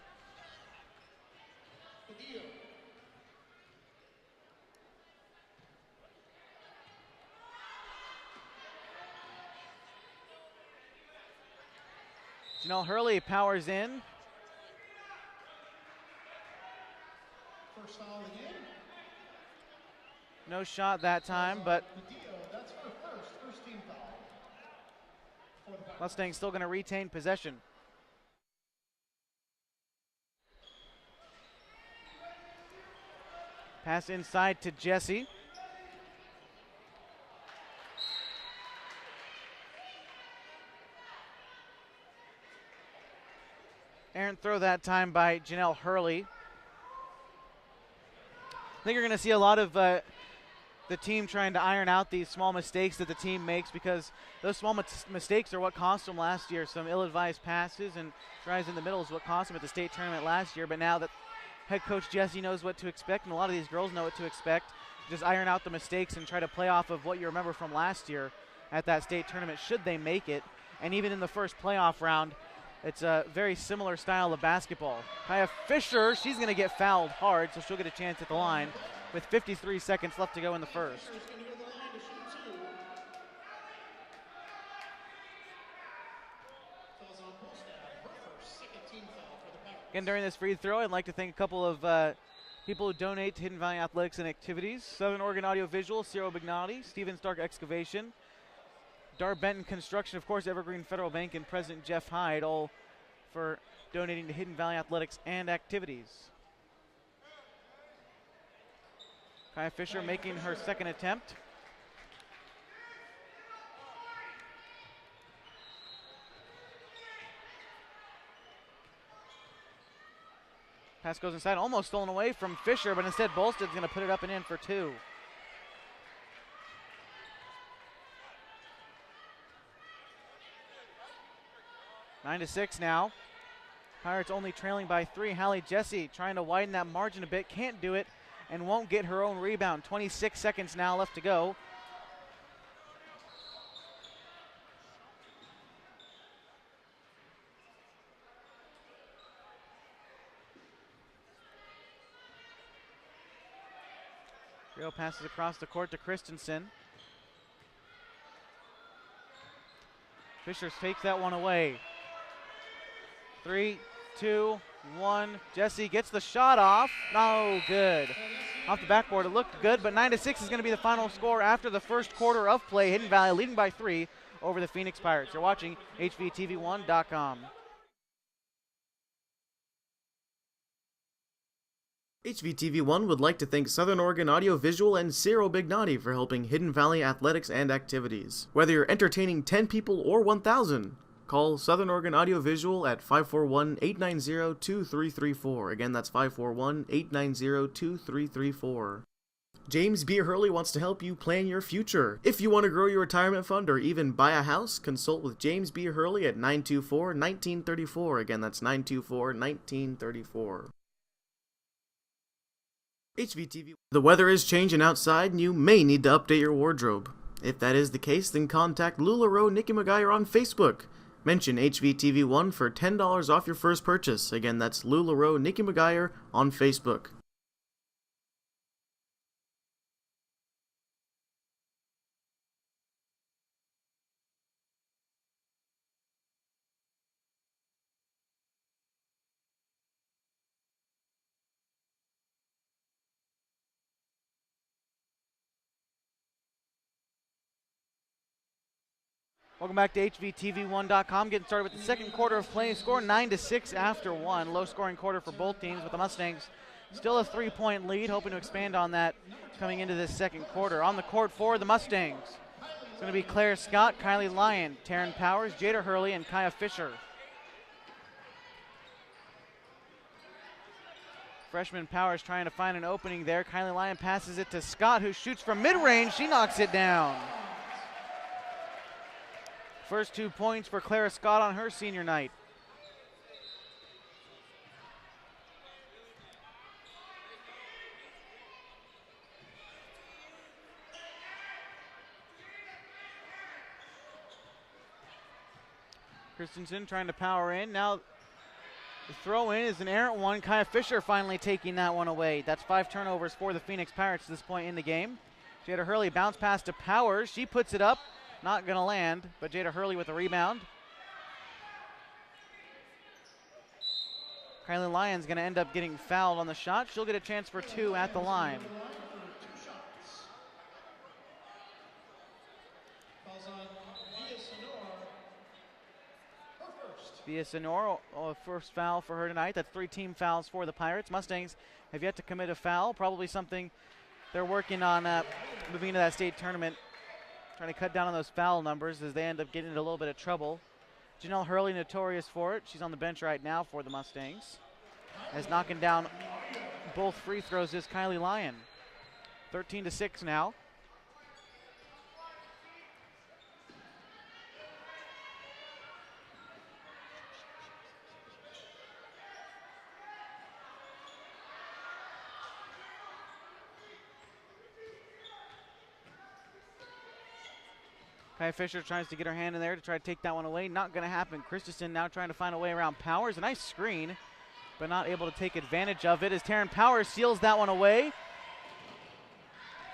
Jenelle Hurley powers in. First foul of the game. No shot that time, but That's her first team foul. Mustangs still going to retain possession. Pass inside to Jesse. Errant throw that time by Jenelle Hurley. I think you're going to see a lot of the team trying to iron out these small mistakes that the team makes, because those small mistakes are what cost them last year. Some ill-advised passes and tries in the middle is what cost them at the state tournament last year. But now that head coach Jesse knows what to expect, and a lot of these girls know what to expect, just iron out the mistakes and try to play off of what you remember from last year at that state tournament, should they make it. And even in the first playoff round, it's a very similar style of basketball. Kaya Fisher, she's going to get fouled hard, so she'll get a chance at the line with 53 seconds left to go in the first. Again, during this free throw, I'd like to thank a couple of People who donate to Hidden Valley Athletics and Activities: Southern Oregon Audio Visual, Ciro Bignati, Steven Stark Excavation, Dar Benton Construction, of course, Evergreen Federal Bank, and President Jeff Hyde, all for donating to Hidden Valley Athletics and Activities. Kaya Fisher making her second attempt. Pass goes inside, almost stolen away from Fisher, but instead Bolsted's going to put it up and in for two. Nine to 6 now. Pirates only trailing by 3. Hallie Jesse trying to widen that margin a bit, can't do it, and won't get her own rebound. 26 seconds now left to go. Rio passes across the court to Christensen. Fisher takes that one away. 3, 2, 1. Jesse gets the shot off. No good. Off the backboard, it looked good, but 9 to 6 is going to be the final score after the first quarter of play. Hidden Valley leading by 3 over the Phoenix Pirates. You're watching HVTV1.com. HVTV1 would like to thank Southern Oregon Audio Visual and Ciro Bignati for helping Hidden Valley Athletics and Activities. Whether you're entertaining 10 people or 1,000, call Southern Oregon Audio Visual at 541-890-2334. Again, that's 541-890-2334. James B. Hurley wants to help you plan your future. If you want to grow your retirement fund or even buy a house, consult with James B. Hurley at 924-1934. Again, that's 924-1934. HVTV. The weather is changing outside and you may need to update your wardrobe. If that is the case, then contact LuLaRoe Nikki McGuire on Facebook. Mention HVTV1 for $10 off your first purchase. Again, that's LuLaRoe Nikki McGuire on Facebook. Welcome back to HVTV1.com. Getting started with the second quarter of play. Score 9 to 6 after one. Low scoring quarter for both teams, with the Mustangs still a 3-point lead, hoping to expand on that coming into this second quarter. On the court for the Mustangs, it's going to be Claire Scott, Kylie Lyon, Teryn Powers, Jada Hurley, and Kaya Fisher. Freshman Powers trying to find an opening there. Kylie Lyon passes it to Scott, who shoots from mid-range. She knocks it down. First 2 points for Clara Scott on her senior night. Christensen trying to power in. Now the throw in is an errant one. Kaya Fisher finally taking that one away. That's 5 turnovers for the Phoenix Pirates at this point in the game. Jada Hurley bounce pass to Powers. She puts it up. Not going to land, but Jada Hurley with a rebound. Kylie Lyon's going to end up getting fouled on the shot. She'll get a chance for 2 at the line. Via Sonora, first foul for her tonight. That's 3 team fouls for the Pirates. Mustangs have yet to commit a foul. Probably something they're working on moving into that state tournament. Trying to cut down on those foul numbers as they end up getting into a little bit of trouble. Jenelle Hurley, notorious for it. She's on the bench right now for the Mustangs. As knocking down both free throws is Kylie Lyon. 13 to 6 now. Kaya Fisher tries to get her hand in there to try to take that one away. Not going to happen. Christensen now trying to find a way around Powers. A nice screen, but not able to take advantage of it as Teryn Powers seals that one away.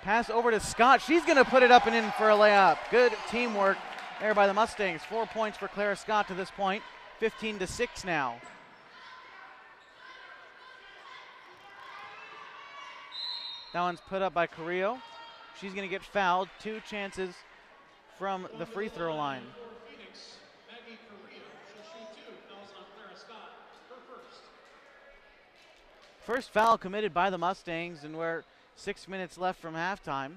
Pass over to Scott. She's going to put it up and in for a layup. Good teamwork there by the Mustangs. 4 points for Clara Scott to this point. 15 to 6 now. That one's put up by Carrillo. She's going to get fouled. 2 chances from the free throw line. First foul committed by the Mustangs, and we're 6 minutes left from halftime.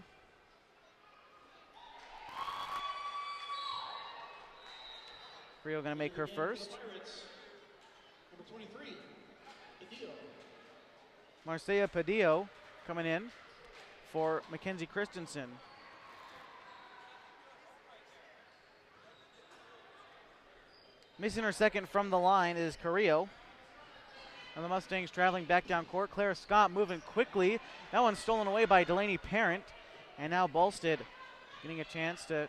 Carrillo going to make her first. Number 23, Padillo. Marcia Padillo coming in for Mackenzie Christensen. Missing her second from the line is Carrillo. And the Mustangs traveling back down court. Clara Scott moving quickly. That one's stolen away by Delaney Parent. And now Bolstead getting a chance to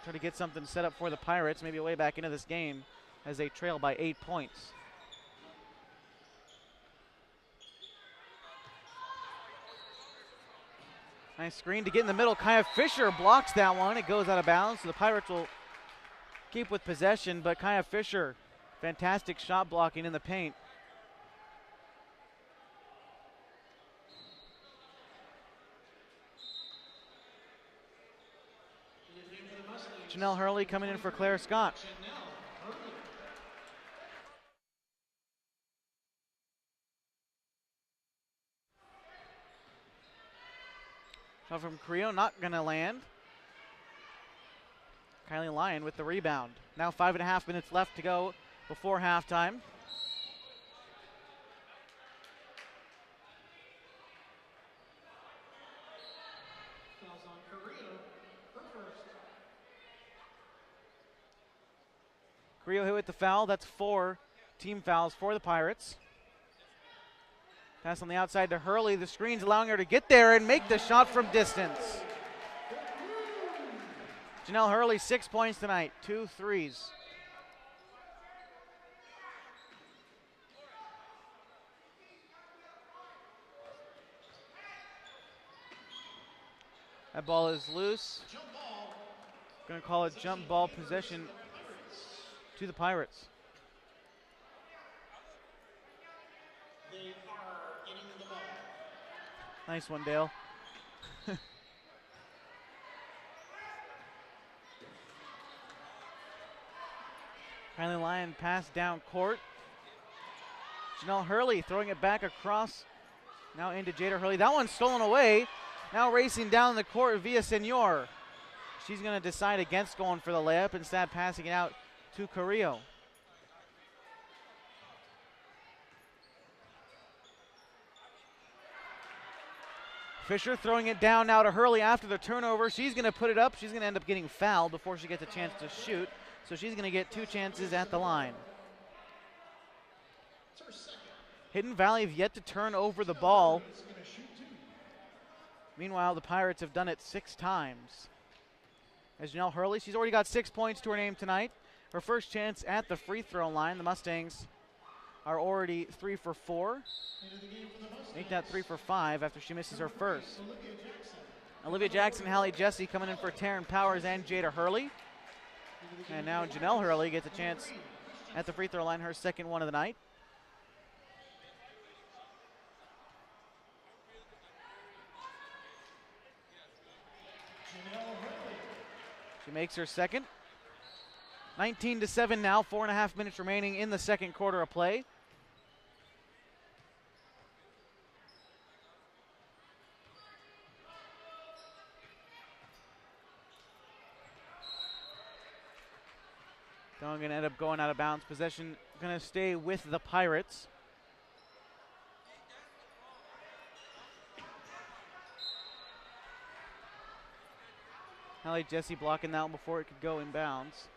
try to get something set up for the Pirates, maybe a way back into this game as they trail by 8 points. Nice screen to get in the middle. Kaya Fisher blocks that one. It goes out of bounds, so the Pirates will keep with possession, but Kaya Fisher, fantastic shot blocking in the paint. Jenelle Hurley coming in for Clara Scott. Shot from Carrillo, not going to land. Kylie Lyon with the rebound. Now 5.5 minutes left to go before halftime. Fouls on Carrillo, her first. Carrillo hit with the foul. That's 4 team fouls for the Pirates. Pass on the outside to Hurley. The screen's allowing her to get there and make the shot from distance. Jenelle Hurley, 6 points tonight, 2 threes. That ball is loose. Going to call it jump ball possession to the Pirates. They are getting the ball. Nice one, Dale. Kylie Lyon pass down court. Jenelle Hurley throwing it back across. Now into Jada Hurley. That one's stolen away. Now racing down the court via Senor. She's going to decide against going for the layup, instead passing it out to Carrillo. Fisher throwing it down now to Hurley after the turnover. She's going to put it up. She's going to end up getting fouled before she gets a chance to shoot. So she's going to get 2 chances at the line. Hidden Valley have yet to turn over the ball. Meanwhile, the Pirates have done it 6 times. As Jenelle Hurley, she's already got 6 points to her name tonight. Her first chance at the free throw line. The Mustangs are already 3 for 4. Make that 3 for 5 after she misses her first. Olivia Jackson, Hallie Jesse coming in for Teryn Powers and Jada Hurley. And now Jenelle Hurley gets a chance at the free throw line, her second one of the night. She makes her second. 19-7 now, 4.5 minutes remaining in the second quarter of play. Going to end up going out of bounds. Possession going to stay with the Pirates. Hallie Jesse blocking that one before it could go in bounds.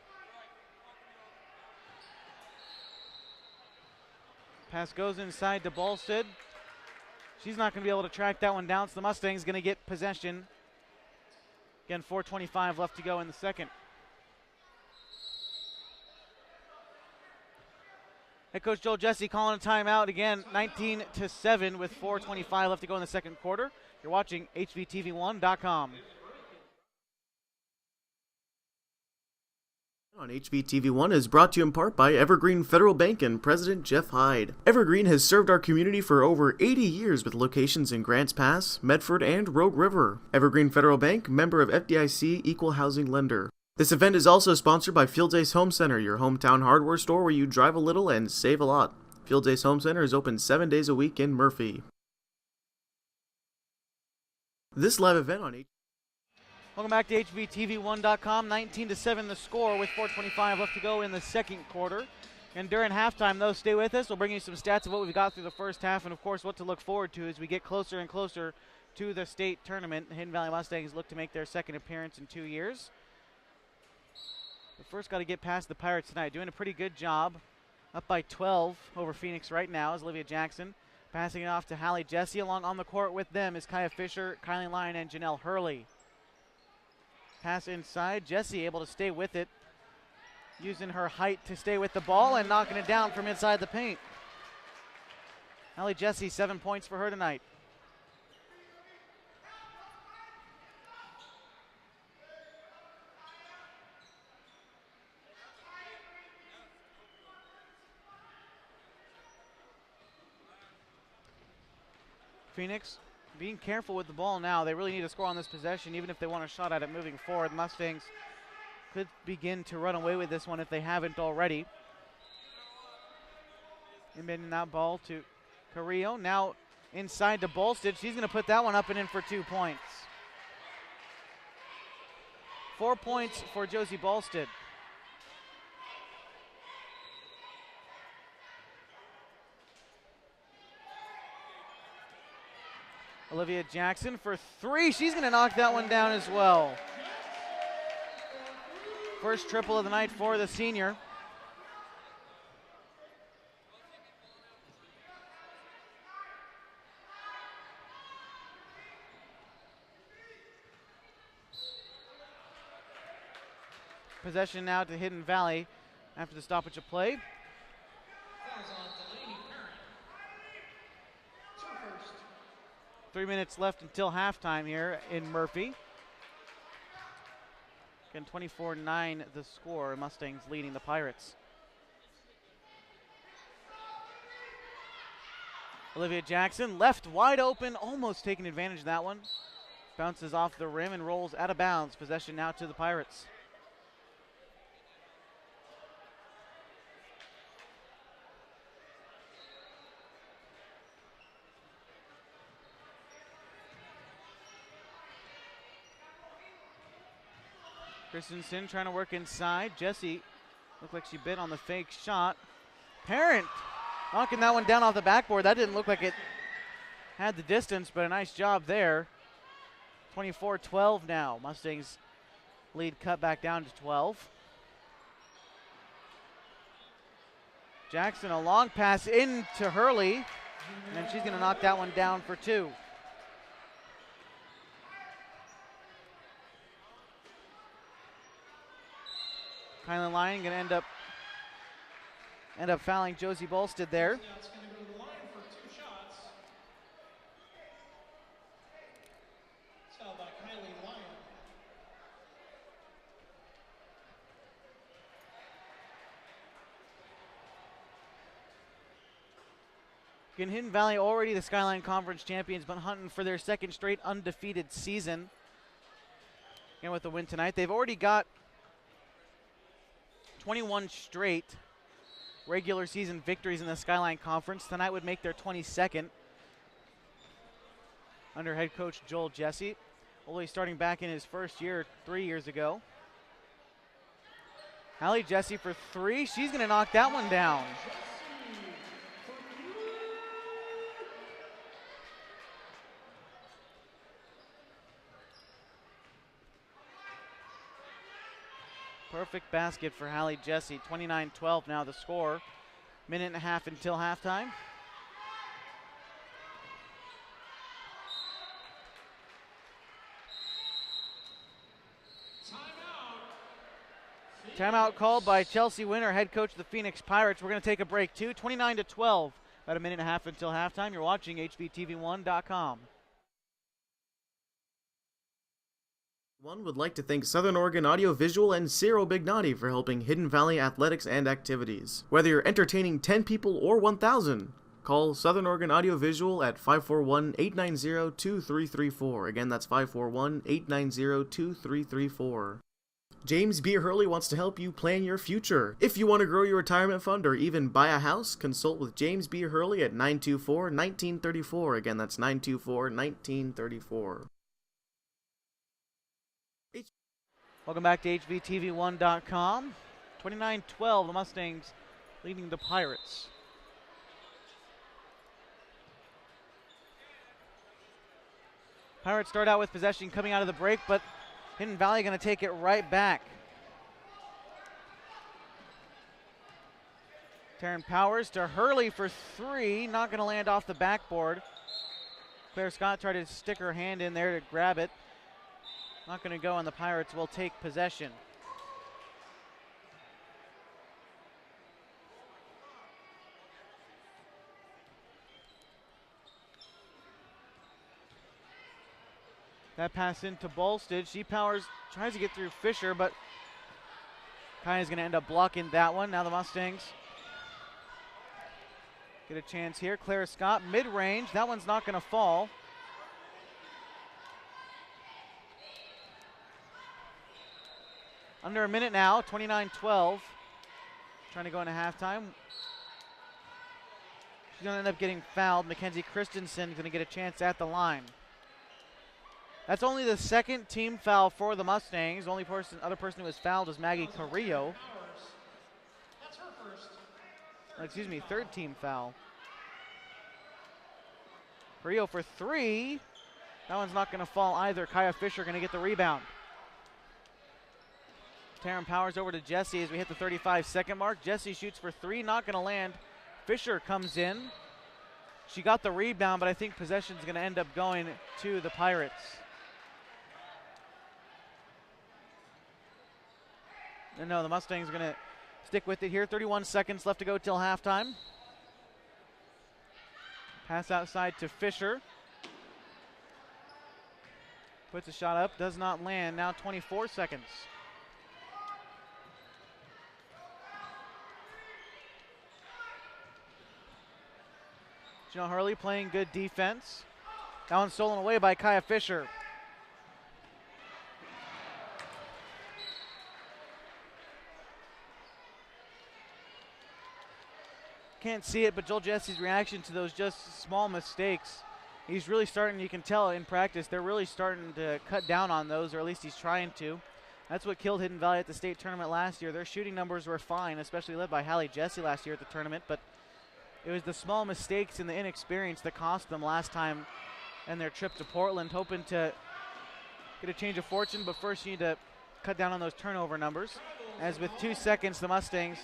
Pass goes inside to Bolstead. She's not going to be able to track that one down, so the Mustangs going to get possession. Again, 4:25 left to go in the second. Head coach Joel Jesse calling a timeout again, 19-7 with 4:25 left to go in the second quarter. You're watching HVTV1.com. On HVTV1 is brought to you in part by Evergreen Federal Bank and President Jeff Hyde. Evergreen has served our community for over 80 years with locations in Grants Pass, Medford, and Rogue River. Evergreen Federal Bank, member of FDIC, equal housing lender. This event is also sponsored by Fields Ace Home Center, your hometown hardware store where you drive a little and save a lot. Fields Ace Home Center is open 7 days a week in Murphy. This live event on Welcome back to HVTV1.com. 19-7 the score with 4:25 left to go in the second quarter. And during halftime, though, stay with us. We'll bring you some stats of what we've got through the first half and, of course, what to look forward to as we get closer and closer to the state tournament. The Hidden Valley Mustangs look to make their second appearance in 2 years. But first, got to get past the Pirates tonight. Doing a pretty good job. Up by 12 over Phoenix right now is Olivia Jackson. Passing it off to Hallie Jesse. Along on the court with them is Kaya Fisher, Kylie Lyon, and Jenelle Hurley. Pass inside. Jesse able to stay with it. Using her height to stay with the ball and knocking it down from inside the paint. Hallie Jesse, 7 points for her tonight. Phoenix being careful with the ball now. They really need to score on this possession, even if they want a shot at it moving forward. The Mustangs could begin to run away with this one if they haven't already. Inbounding that ball to Carrillo. Now inside to Bolstead. She's going to put that one up and in for 2 points. 4 points for Josie Bolstead. Olivia Jackson for 3. She's going to knock that one down as well. First triple of the night for the senior. Possession now to Hidden Valley after the stoppage of play. 3 minutes left until halftime here in Murphy. Again, 24-9 the score. Mustangs leading the Pirates. Olivia Jackson left wide open, almost taking advantage of that one. Bounces off the rim and rolls out of bounds. Possession now to the Pirates. Christensen trying to work inside. Jesse looked like she bit on the fake shot. Parent knocking that one down off the backboard. That didn't look like it had the distance, but a nice job there. 24-12 now. Mustangs lead cut back down to 12. Jackson, a long pass into Hurley, and she's going to knock that one down for 2. Kylan Lyon going to end up fouling Josie Bolstead there. That's going to go to the line for 2 shots. Fouled by Kylie Lyon. Again, Hidden Valley already the Skyline Conference champions, but hunting for their second straight undefeated season. And with the win tonight, they've already got 21 straight regular season victories in the Skyline Conference. Tonight would make their 22nd under head coach Joel Jesse. Only starting back in his first year 3 years ago. Hallie Jesse for 3. She's going to knock that one down. Perfect basket for Hallie Jesse. 29-12 now the score. Minute and a half until halftime. Timeout called by Chelsea Winter, head coach of the Phoenix Pirates. We're going to take a break too. 29-12. About a minute and a half until halftime. You're watching HVTV1.com. One would like to thank Southern Oregon Audiovisual and Ciro Bignati for helping Hidden Valley athletics and activities. Whether you're entertaining 10 people or 1,000, call Southern Oregon Audiovisual at 541-890-2334. Again, that's 541-890-2334. James B. Hurley wants to help you plan your future. If you want to grow your retirement fund or even buy a house, consult with James B. Hurley at 924-1934. Again, that's 924-1934. Welcome back to HVTV1.com. 29-12, the Mustangs leading the Pirates. Pirates start out with possession coming out of the break, but Hidden Valley going to take it right back. Teryn Powers to Hurley for three, not going to land off the backboard. Claire Scott tried to stick her hand in there to grab it. Not going to go, and the Pirates will take possession. That pass into Bolstad. She Powers tries to get through Fisher, but Kaya's going to end up blocking that one. Now the Mustangs get a chance here. Claire Scott, mid-range. That one's not going to fall. Under a minute now, 29-12. Trying to go into halftime. She's going to end up getting fouled. Mackenzie Christensen is going to get a chance at the line. That's only the second team foul for the Mustangs. Only other person who was fouled was Maggie Carrillo. That's her first. Excuse me, third team foul. Carrillo for three. That one's not going to fall either. Kaya Fisher going to get the rebound. Teryn Powers over to Jesse as we hit the 35-second mark. Jesse shoots for three, not going to land. Fisher comes in. She got the rebound, but I think possession's going to end up going to the Pirates. And no, the Mustangs are going to stick with it here. 31 seconds left to go till halftime. Pass outside to Fisher. Puts a shot up, does not land. Now 24 seconds. Jenelle Hurley playing good defense. That one's stolen away by Kaya Fisher. Can't see it, but Joel Jesse's reaction to those just small mistakes, he's really starting, you can tell in practice, they're really starting to cut down on those, or at least he's trying to. That's what killed Hidden Valley at the state tournament last year. Their shooting numbers were fine, especially led by Hallie Jesse last year at the tournament, but it was the small mistakes and the inexperience that cost them last time in their trip to Portland, hoping to get a change of fortune, but first you need to cut down on those turnover numbers. As with 2 seconds, the Mustangs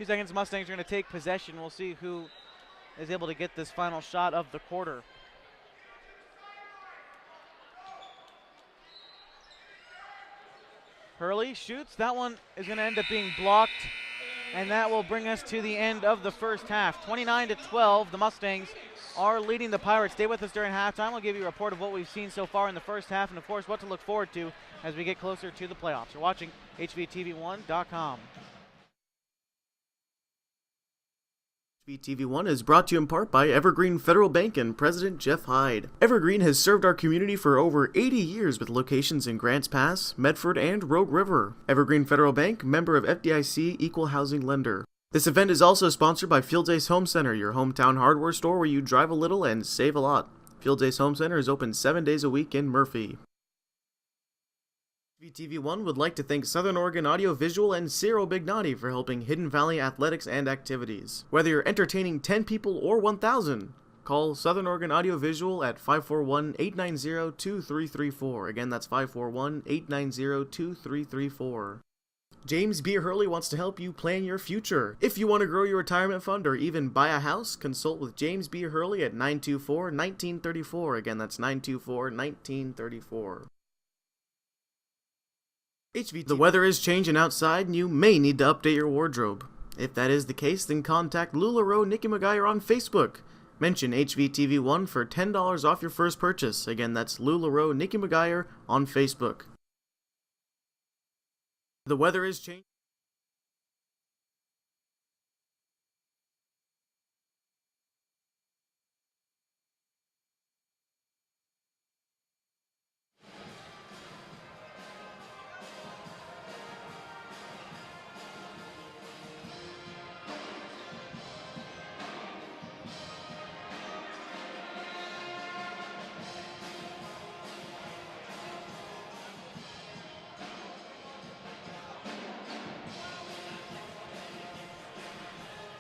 are going to take possession. We'll see who is able to get this final shot of the quarter. Hurley shoots. That one is going to end up being blocked, and that will bring us to the end of the first half. 29-12, the Mustangs are leading the Pirates. Stay with us during halftime. We'll give you a report of what we've seen so far in the first half, and of course what to look forward to as we get closer to the playoffs. You're watching HVTV1.com. HVTV1 is brought to you in part by Evergreen Federal Bank and President Jeff Hyde. Evergreen has served our community for over 80 years with locations in Grants Pass, Medford, and Rogue River. Evergreen Federal Bank, member of FDIC, equal housing lender. This event is also sponsored by Fields Ace Home Center, your hometown hardware store where you drive a little and save a lot. Fields Ace Home Center is open 7 days a week in Murphy. HVTV1 would like to thank Southern Oregon Audiovisual and Ciro Bignati for helping Hidden Valley athletics and activities. Whether you're entertaining 10 people or 1,000, call Southern Oregon Audiovisual at 541-890-2334. Again, that's 541-890-2334. James B. Hurley wants to help you plan your future. If you want to grow your retirement fund or even buy a house, consult with James B. Hurley at 924-1934. Again, that's 924-1934. The weather is changing outside and you may need to update your wardrobe. If that is the case, then contact LuLaRoe Nikki McGuire on Facebook. Mention HVTV1 for $10 off your first purchase. Again, that's Lou LaRoe, Nikki McGuire on Facebook. The weather is changing.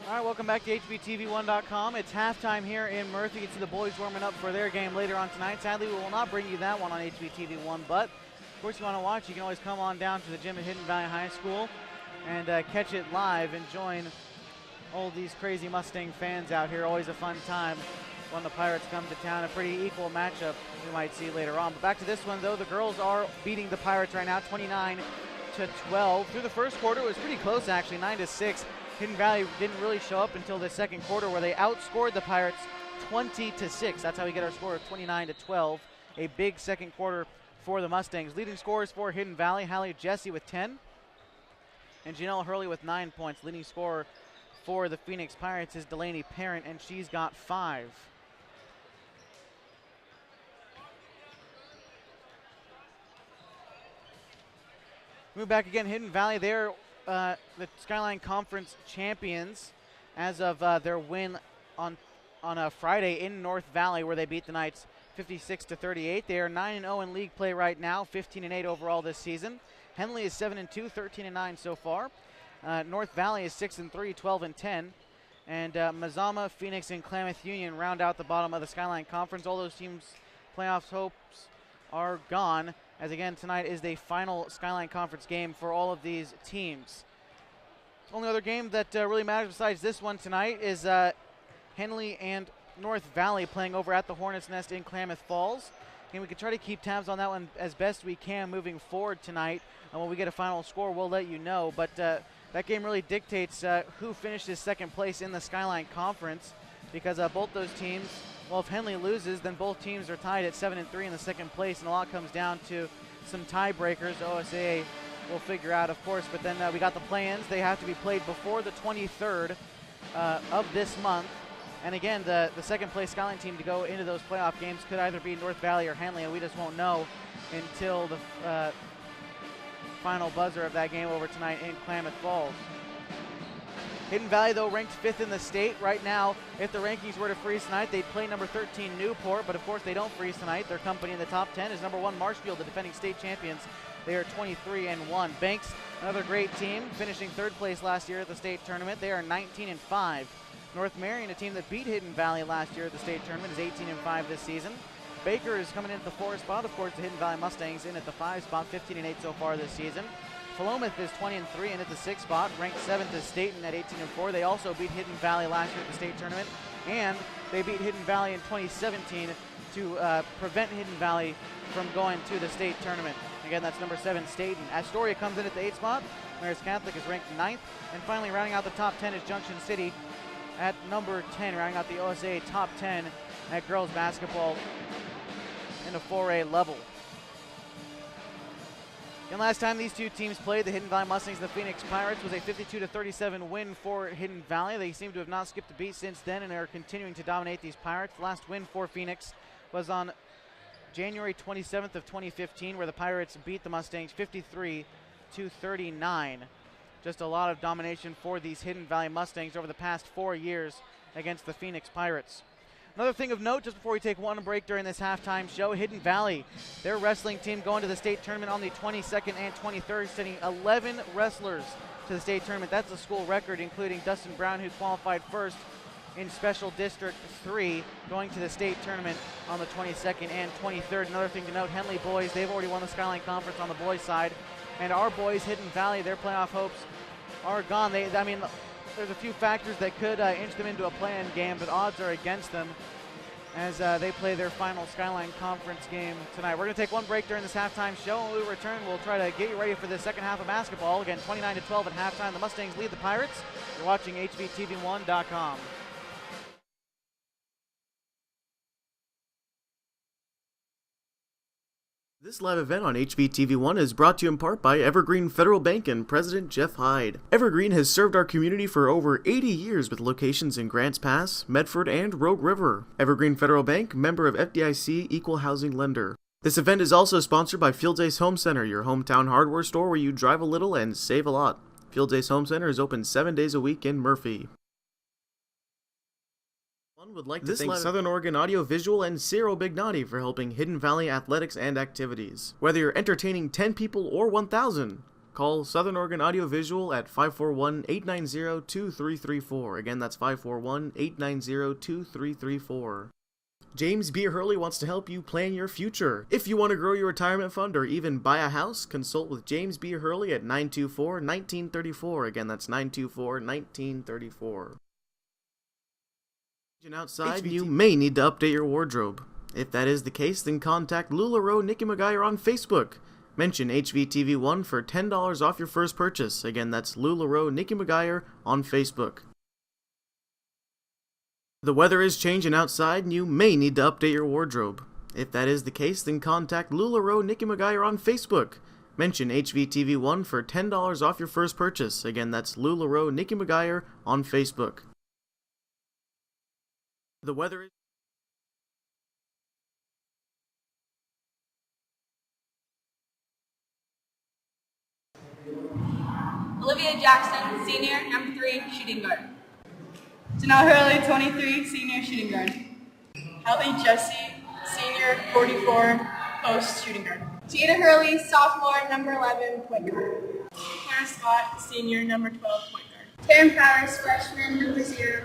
All right, welcome back to HBTV1.com. It's halftime here in Murphy. You can see the boys warming up for their game later on tonight. Sadly, we will not bring you that one on HBTV1, but of course you want to watch, you can always come on down to the gym at Hidden Valley High School and catch it live and join all these crazy Mustang fans out here. Always a fun time when the Pirates come to town. A pretty equal matchup we might see later on. But back to this one, though. The girls are beating the Pirates right now, 29-12. Through the first quarter, it was pretty close, actually, 9-6. Hidden Valley didn't really show up until the second quarter, where they outscored the Pirates 20-6. That's how we get our score of 29-12. A big second quarter for the Mustangs. Leading scorers for Hidden Valley, Hallie Jesse with 10, and Jenelle Hurley with 9 points. Leading scorer for the Phoenix Pirates is Delaney Parent, and she's got 5. Move back again, Hidden Valley, they're the Skyline Conference champions as of their win on a Friday in North Valley, where they beat the Knights 56-38. They are 9-0 in league play right now, 15-8 overall this season. Henley is 7-2, 13-9 so far. North Valley is 6-3, 12-10. And Mazama, Phoenix, and Klamath Union round out the bottom of the Skyline Conference. All those teams' playoffs hopes are gone, as again tonight is the final Skyline Conference game for all of these teams. Only other game that really matters besides this one tonight is Henley and North Valley playing over at the Hornets' Nest in Klamath Falls. And we can try to keep tabs on that one as best we can moving forward tonight. And when we get a final score, we'll let you know. But that game really dictates who finishes second place in the Skyline Conference, because both those teams, well, if Henley loses, then both teams are tied at 7-3 in the second place, and a lot comes down to some tiebreakers. OSAA will figure out, of course, but then we got the play-ins. They have to be played before the 23rd of this month. And again, the second place Skyline team to go into those playoff games could either be North Valley or Henley, and we just won't know until the final buzzer of that game over tonight in Klamath Falls. Hidden Valley, though, ranked 5th in the state right now. If the rankings were to freeze tonight, they'd play number 13 Newport, but of course they don't freeze tonight. Their company in the top 10 is number 1 Marshfield, the defending state champions. They are 23-1. Banks, another great team, finishing 3rd place last year at the state tournament. They are 19-5. North Marion, a team that beat Hidden Valley last year at the state tournament, is 18-5 this season. Baker is coming in at the 4th spot. Of course, the Hidden Valley Mustangs in at the 5th spot, 15-8 so far this season. Philomath is 20-3 and at the 6th spot. Ranked 7th is Staten at 18-4. They also beat Hidden Valley last year at the state tournament, and they beat Hidden Valley in 2017 to prevent Hidden Valley from going to the state tournament. Again, that's number 7, Staten. Astoria comes in at the 8th spot. Maris Catholic is ranked 9th. And finally, rounding out the top 10 is Junction City at number 10, rounding out the OSA top 10 at girls basketball in a 4A level. And last time these two teams played, the Hidden Valley Mustangs and the Phoenix Pirates, was a 52-37 win for Hidden Valley. They seem to have not skipped a beat since then and are continuing to dominate these Pirates. The last win for Phoenix was on January 27th of 2015, where the Pirates beat the Mustangs 53-39. Just a lot of domination for these Hidden Valley Mustangs over the past 4 years against the Phoenix Pirates. Another thing of note, just before we take one break during this halftime show, Hidden Valley, their wrestling team going to the state tournament on the 22nd and 23rd, sending 11 wrestlers to the state tournament. That's a school record, including Dustin Brown, who qualified first in Special District 3, going to the state tournament on the 22nd and 23rd. Another thing to note, Henley boys, they've already won the Skyline Conference on the boys' side. And our boys, Hidden Valley, their playoff hopes are gone. There's a few factors that could inch them into a play-in game, but odds are against them as they play their final Skyline Conference game tonight. We're going to take one break during this halftime show. When we return, we'll try to get you ready for the second half of basketball. Again, 29-12 at halftime. The Mustangs lead the Pirates. You're watching HVTV1.com. This live event on HBTV1 is brought to you in part by Evergreen Federal Bank and President Jeff Hyde. Evergreen has served our community for over 80 years with locations in Grants Pass, Medford, and Rogue River. Evergreen Federal Bank, member of FDIC, equal housing lender. This event is also sponsored by Fields Ace Home Center, your hometown hardware store where you drive a little and save a lot. Fields Ace Home Center is open 7 days a week in Murphy. Would like to thank Southern Oregon Audio Visual and Ciro Bignati for helping Hidden Valley athletics and activities. Whether you're entertaining 10 people or 1,000, call Southern Oregon Audio Visual at 541-890-2334. Again, that's 541-890-2334. James B. Hurley wants to help you plan your future. If you want to grow your retirement fund or even buy a house, consult with James B. Hurley at 924-1934. Again, that's 924-1934. Outside, you may need to update your wardrobe. If that is the case, then contact LuLaRoe Nikki McGuire on Facebook. Mention HVTV1 for $10 off your first purchase. Again, that's LuLaRoe Nikki McGuire on Facebook. The weather is changing outside, and you may need to update your wardrobe. If that is the case, then contact LuLaRoe Nikki McGuire on Facebook. Mention HVTV1 for $10 off your first purchase. Again, that's LuLaRoe Nikki McGuire on Facebook. The weather is... Olivia Jackson, senior, number 3, shooting guard. Jenelle Hurley, 23, senior, shooting guard. Hallie Jesse, senior, 44, post, shooting guard. Jada Hurley, sophomore, number 11, point guard. Claire Scott, senior, number 12, point guard. Teryn Powers, freshman, number 0, shooting guard.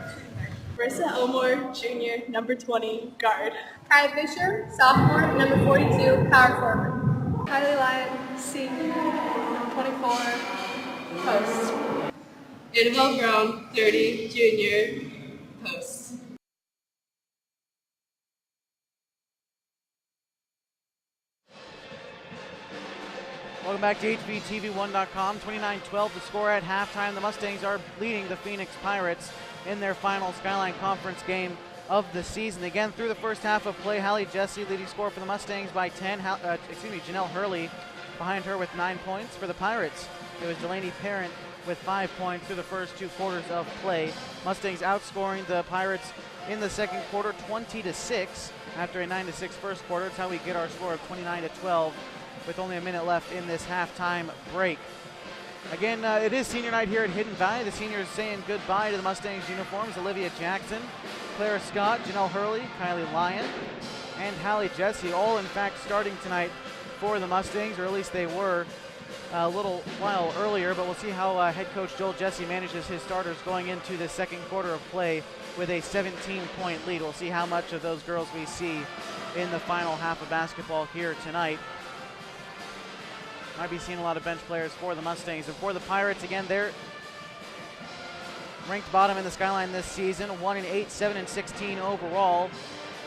Marissa Elmore, junior, number 20, guard. Kai Fisher, sophomore, number 42, power forward. Kylie Lyon, senior, number 24, post. Annabelle Brown, 30, junior, post. Welcome back to HBTV1.com. 29-12 the score at halftime. The Mustangs are leading the Phoenix Pirates in their final Skyline Conference game of the season. Again, through the first half of play, Hallie Jesse leading score for the Mustangs by 10. Jenelle Hurley behind her with 9 points. For the Pirates, it was Delaney Parent with 5 points through the first 2 quarters of play. Mustangs outscoring the Pirates in the second quarter 20-6 after a 9-6 first quarter. That's how we get our score of 29-12 with only a minute left in this halftime break. Again, it is senior night here at Hidden Valley. The seniors saying goodbye to the Mustangs uniforms. Olivia Jackson, Claire Scott, Jenelle Hurley, Kylie Lyon, and Hallie Jesse, all in fact starting tonight for the Mustangs, or at least they were a little while earlier, but we'll see how head coach Joel Jesse manages his starters going into the second quarter of play with a 17-point lead. We'll see how much of those girls we see in the final half of basketball here tonight. Might be seeing a lot of bench players for the Mustangs. And for the Pirates, again, they're ranked bottom in the Skyline this season, 1-8, 7-16 overall.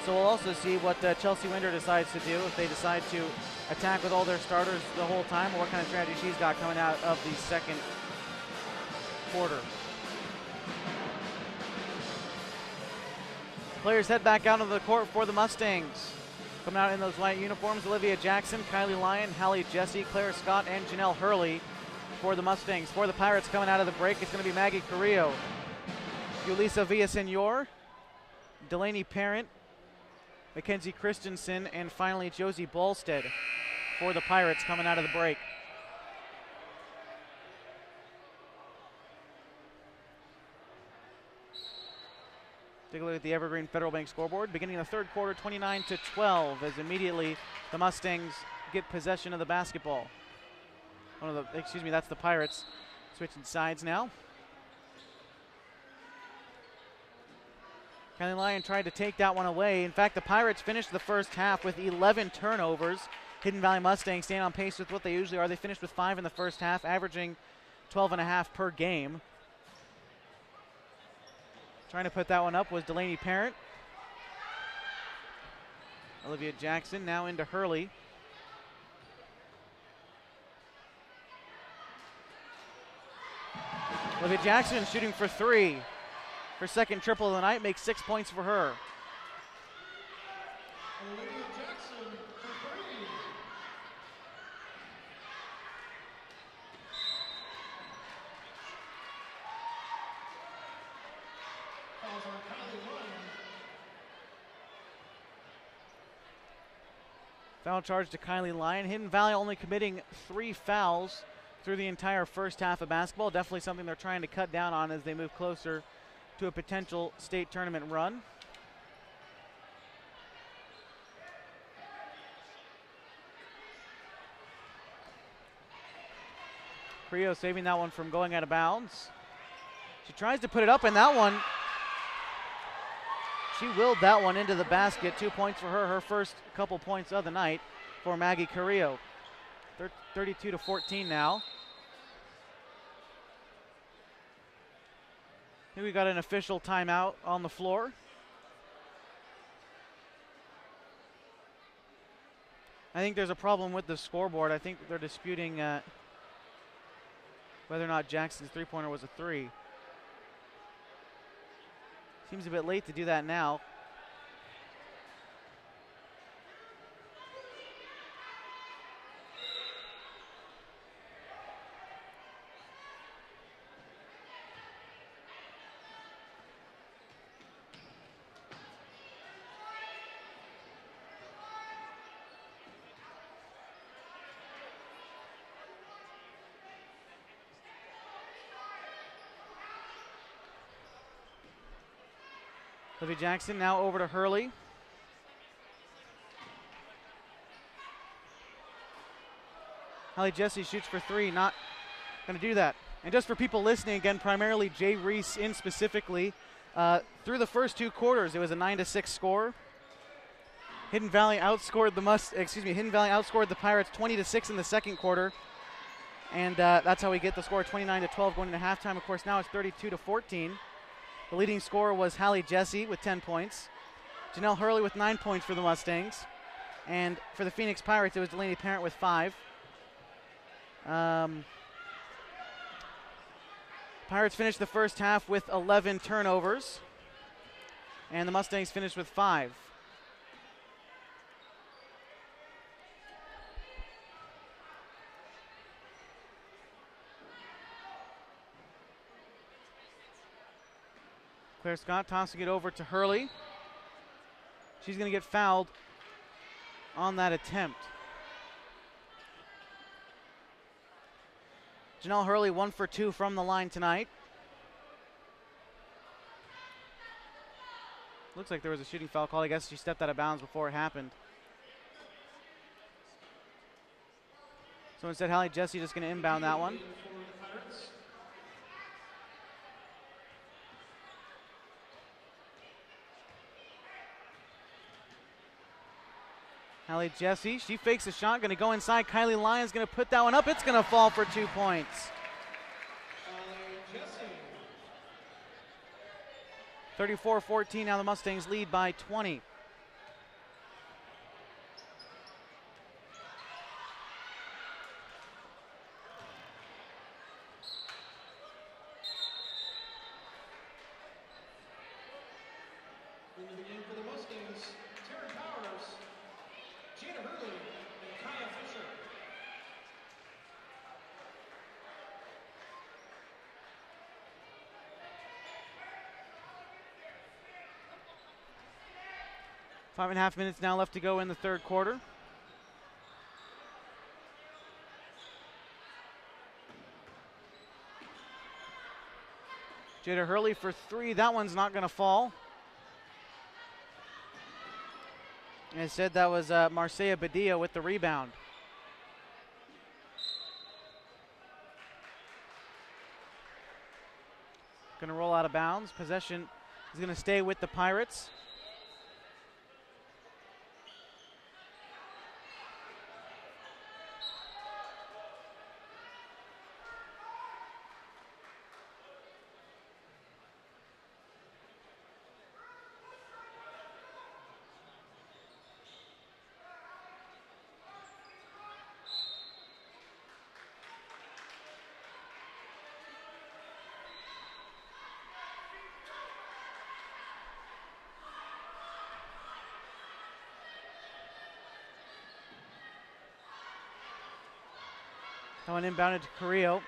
So we'll also see what Chelsea Winder decides to do, if they decide to attack with all their starters the whole time, or what kind of strategy she's got coming out of the second quarter. Players head back out of the court for the Mustangs. Coming out in those white uniforms, Olivia Jackson, Kylie Lyon, Hallie Jesse, Claire Scott, and Jenelle Hurley for the Mustangs. For the Pirates coming out of the break, it's going to be Maggie Carrillo, Yulisa Villasenor, Delaney Parent, Mackenzie Christensen, and finally Josie Ballstead for the Pirates coming out of the break. Take a look at the Evergreen Federal Bank scoreboard. Beginning the third quarter, 29-12, as immediately the Mustangs get possession of the basketball. That's the Pirates switching sides now. Kylie Lyon tried to take that one away. In fact, the Pirates finished the first half with 11 turnovers. Hidden Valley Mustangs staying on pace with what they usually are. They finished with 5 in the first half, averaging 12.5 per game. Trying to put that one up was Delaney Parent. Olivia Jackson now into Hurley. Olivia Jackson shooting for 3. Her second triple of the night, makes 6 points for her. Olivia Jackson for 3. Foul charge to Kylie Lyon. Hidden Valley only committing 3 fouls through the entire first half of basketball. Definitely something they're trying to cut down on as they move closer to a potential state tournament run. Creo saving that one from going out of bounds. She tries to put it up, and that one, she willed that one into the basket. 2 points for her, her first couple points of the night for Maggie Carrillo. 32-14 now. Here we got an official timeout on the floor. I think there's a problem with the scoreboard. I think they're disputing whether or not Jackson's three-pointer was a 3. Seems a bit late to do that now. Olivia Jackson now over to Hurley. Hallie Jesse shoots for 3, not going to do that. And just for people listening, again, primarily Jay Reese in specifically, through the first 2 quarters, it was a 9-6 score. Hidden Valley outscored the Pirates 20-6 in the second quarter. And that's how we get the score 29-12 going into halftime. Of course, now it's 32-14. The leading scorer was Hallie Jesse with 10 points. Jenelle Hurley with 9 points for the Mustangs. And for the Phoenix Pirates, it was Delaney Parent with 5. Pirates finished the first half with 11 turnovers. And the Mustangs finished with 5. Claire Scott tossing it over to Hurley. She's going to get fouled on that attempt. Jenelle Hurley 1 for 2 from the line tonight. Looks like there was a shooting foul call. I guess she stepped out of bounds before it happened. So instead, Hallie Jesse just going to inbound that one. Hallie Jesse, she fakes a shot, going to go inside. Kylie Lyons going to put that one up. It's going to fall for 2 points. 34-14, now the Mustangs lead by 20. Into the game for the Mustangs, Teryn Powers, Jenelle Hurley, and Kaya Fisher. Five and a half minutes now left to go in the third quarter. Jada Hurley for 3. That one's not going to fall. Instead, that was Marcia Badia with the rebound. Going to roll out of bounds. Possession is going to stay with the Pirates. That one inbounded to Carrillo.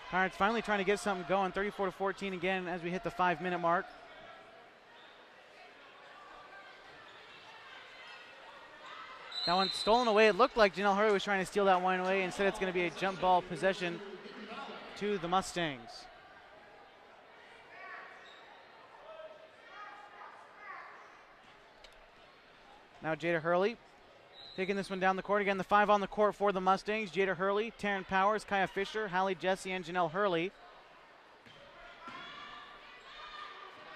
Pirates finally trying to get something going. 34-14 again as we hit the 5-minute mark. That one stolen away. It looked like Jenelle Hurley was trying to steal that one away. Instead, it's going to be a jump ball possession to the Mustangs. Now Jada Hurley taking this one down the court. Again, the 5 on the court for the Mustangs. Jada Hurley, Teryn Powers, Kaya Fisher, Hallie Jesse, and Jenelle Hurley.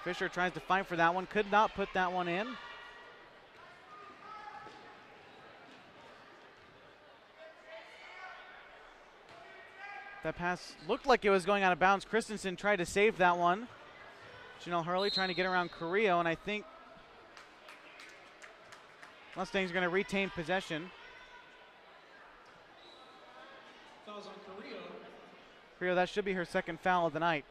Fisher tries to fight for that one. Could not put that one in. That pass looked like it was going out of bounds. Christensen tried to save that one. Jenelle Hurley trying to get around Carrillo, and I think Mustangs are going to retain possession. Fouls on Carrillo. Carrillo, that should be her second foul of the night.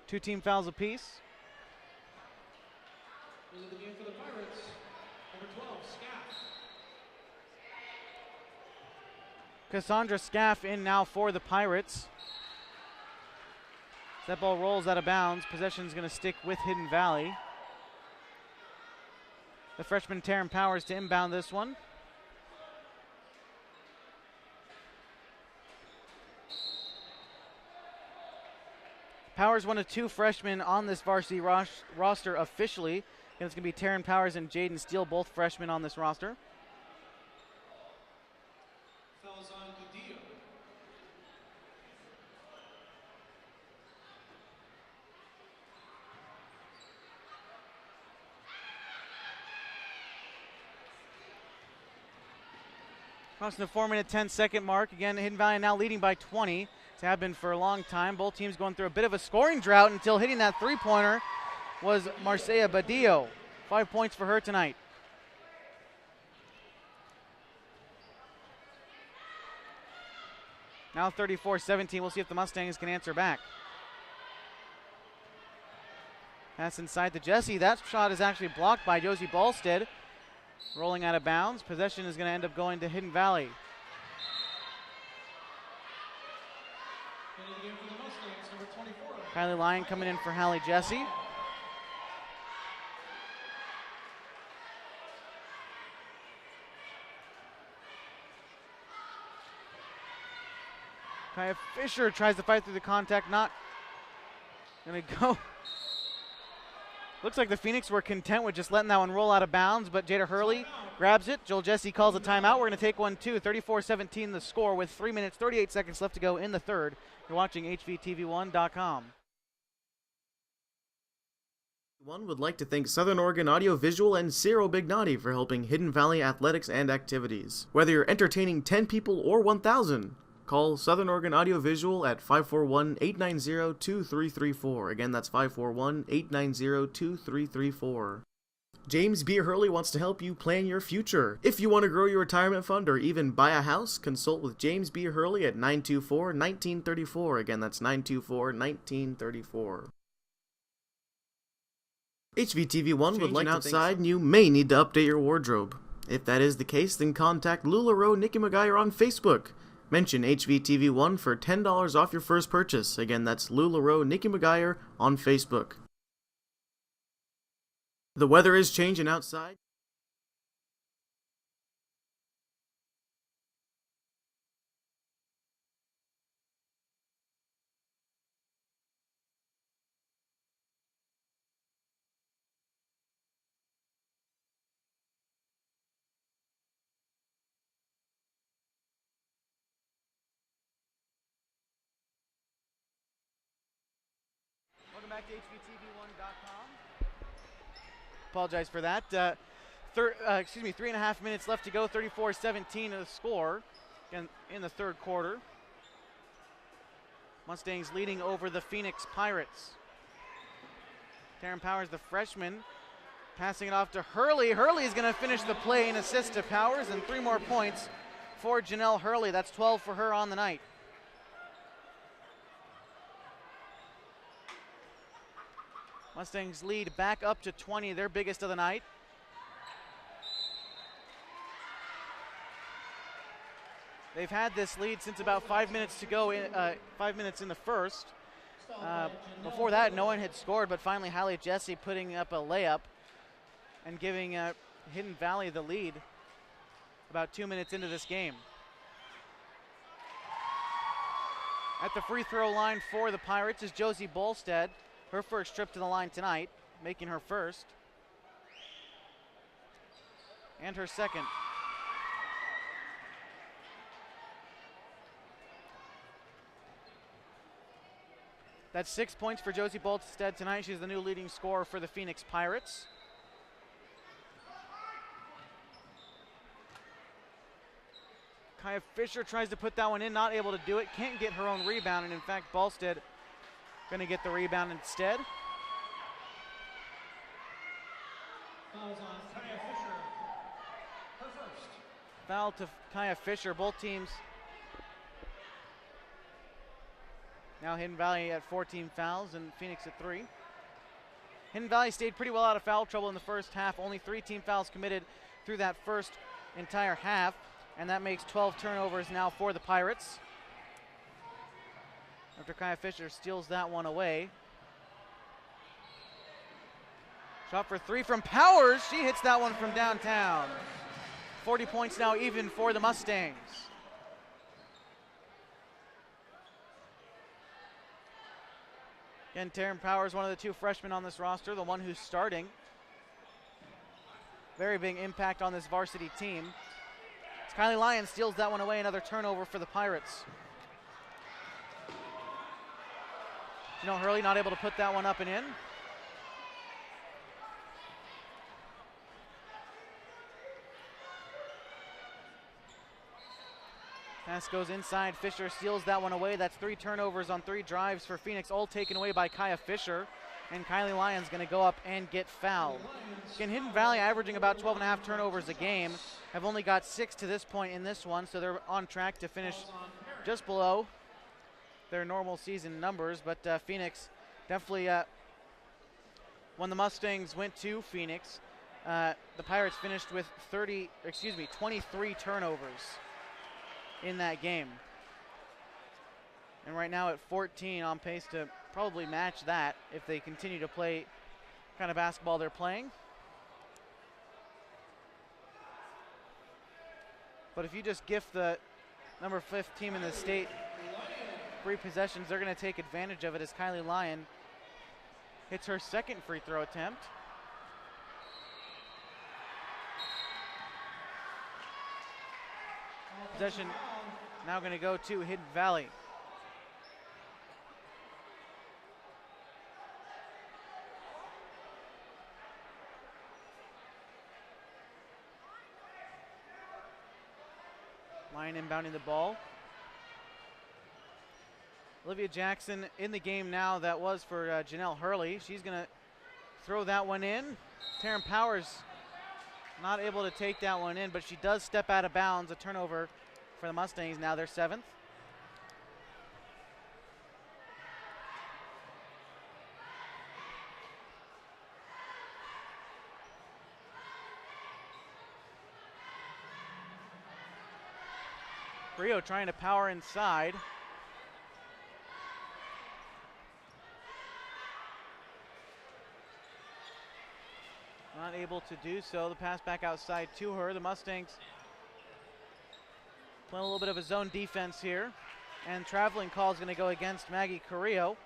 2 team fouls apiece. Into the game for the Pirates. Number 12, Scaff. Cassandra Scaff in now for the Pirates. That ball rolls out of bounds. Possession is going to stick with Hidden Valley. The freshman Teryn Powers to inbound this one. Powers, one of 2 freshmen on this varsity roster officially. And it's going to be Teryn Powers and Jaden Steele, both freshmen on this roster. Fouls on Gudillo. Crossing the 4-minute, 10-second mark. Again, Hidden Valley now leading by 20. It's have been for a long time. Both teams going through a bit of a scoring drought until hitting that 3-pointer was Marcia Badillo. 5 points for her tonight. Now 34-17. We'll see if the Mustangs can answer back. Pass inside to Jesse. That shot is actually blocked by Josie Ballstead. Rolling out of bounds. Possession is going to end up going to Hidden Valley. Into the game for the Mustangs, number 24. Kylie Lyon coming in for Hallie Jesse. Kaya Fisher tries to fight through the contact, not gonna go. Looks like the Phoenix were content with just letting that one roll out of bounds, but Jada Hurley grabs it. Joel Jesse calls a timeout. We're gonna take one too. 34-17 the score with 3 minutes, 38 seconds left to go in the third. You're watching HVTV1.com. One would like to thank Southern Oregon Audio Visual and Ciro Bignati for helping Hidden Valley athletics and activities. Whether you're entertaining 10 people or 1,000, call Southern Oregon Audio Visual at 541-890-2334. Again, that's 541-890-2334. James B. Hurley wants to help you plan your future. If you want to grow your retirement fund or even buy a house, consult with James B. Hurley at 924-1934. Again, that's 924-1934. HVTV1 would like outside and you may need to update your wardrobe. If that is the case, then contact LuLaRoe Nikki McGuire on Facebook. Mention HVTV1 for $10 off your first purchase. Again, that's LuLaRoe Nikki McGuire on Facebook. The weather is changing outside. Welcome back to HVTV1.com. Apologize for that. 3.5 minutes left to go. 34-17 the score in the third quarter. Mustangs leading over the Phoenix Pirates. Teryn Powers, the freshman, passing it off to Hurley. Hurley is going to finish the play and assist to Powers, and 3 more points for Jenelle Hurley. That's 12 for her on the night. Mustangs lead back up to 20, their biggest of the night. They've had this lead since about 5 minutes to go, 5 minutes in the first. Before that, no one had scored, but finally Hallie Jesse putting up a layup. and giving Hidden Valley the lead about 2 minutes into this game. At the free throw line for the Pirates is Josie Bolstead. Her first trip to the line tonight, making her first. And her second. That's 6 points for Josie Bolstead tonight. She's the new leading scorer for the Phoenix Pirates. Kaya Fisher tries to put that one in, not able to do it. Can't get her own rebound, and in fact, Bolstead going to get the rebound instead. Fouls on Kaya Fisher. Her first. Foul to Kaya Fisher. Both teams now Hidden Valley at 14 fouls and Phoenix at 3. Hidden Valley stayed pretty well out of foul trouble in the first half. Only 3 team fouls committed through that first entire half, and that makes 12 turnovers now for the Pirates. After Kaya Fisher steals that one away. Shot for 3 from Powers. She hits that one from downtown. 40 points now even for the Mustangs. Again, Teryn Powers, one of the 2 freshmen on this roster, the one who's starting. Very big impact on this varsity team. As Kylie Lyons steals that one away, another turnover for the Pirates. Jenelle Hurley not able to put that one up and in. Pass goes inside. Fisher steals that one away. That's 3 turnovers on 3 drives for Phoenix, all taken away by Kaya Fisher. And Kylie Lyons going to go up and get fouled. Again, Hidden Valley averaging about 12.5 turnovers a game. Have only got 6 to this point in this one, so they're on track to finish just below their normal season numbers. But Phoenix definitely, when the Mustangs went to Phoenix, the Pirates finished with 23 turnovers in that game. And right now at 14, on pace to probably match that if they continue to play the kind of basketball they're playing. But if you just gift the number 5th team in the state free possessions, they're going to take advantage of it as Kylie Lyon hits her second free throw attempt. Possession now going to go to Hidden Valley. Lyon inbounding the ball. Olivia Jackson in the game now. That was for Jenelle Hurley. She's going to throw that one in. Teryn Powers not able to take that one in, but she does step out of bounds. A turnover for the Mustangs, now their 7th. Rio trying to power inside. Not able to do so. The pass back outside to her. The Mustangs playing a little bit of a zone defense here. And traveling call is going to go against Maggie Carrillo.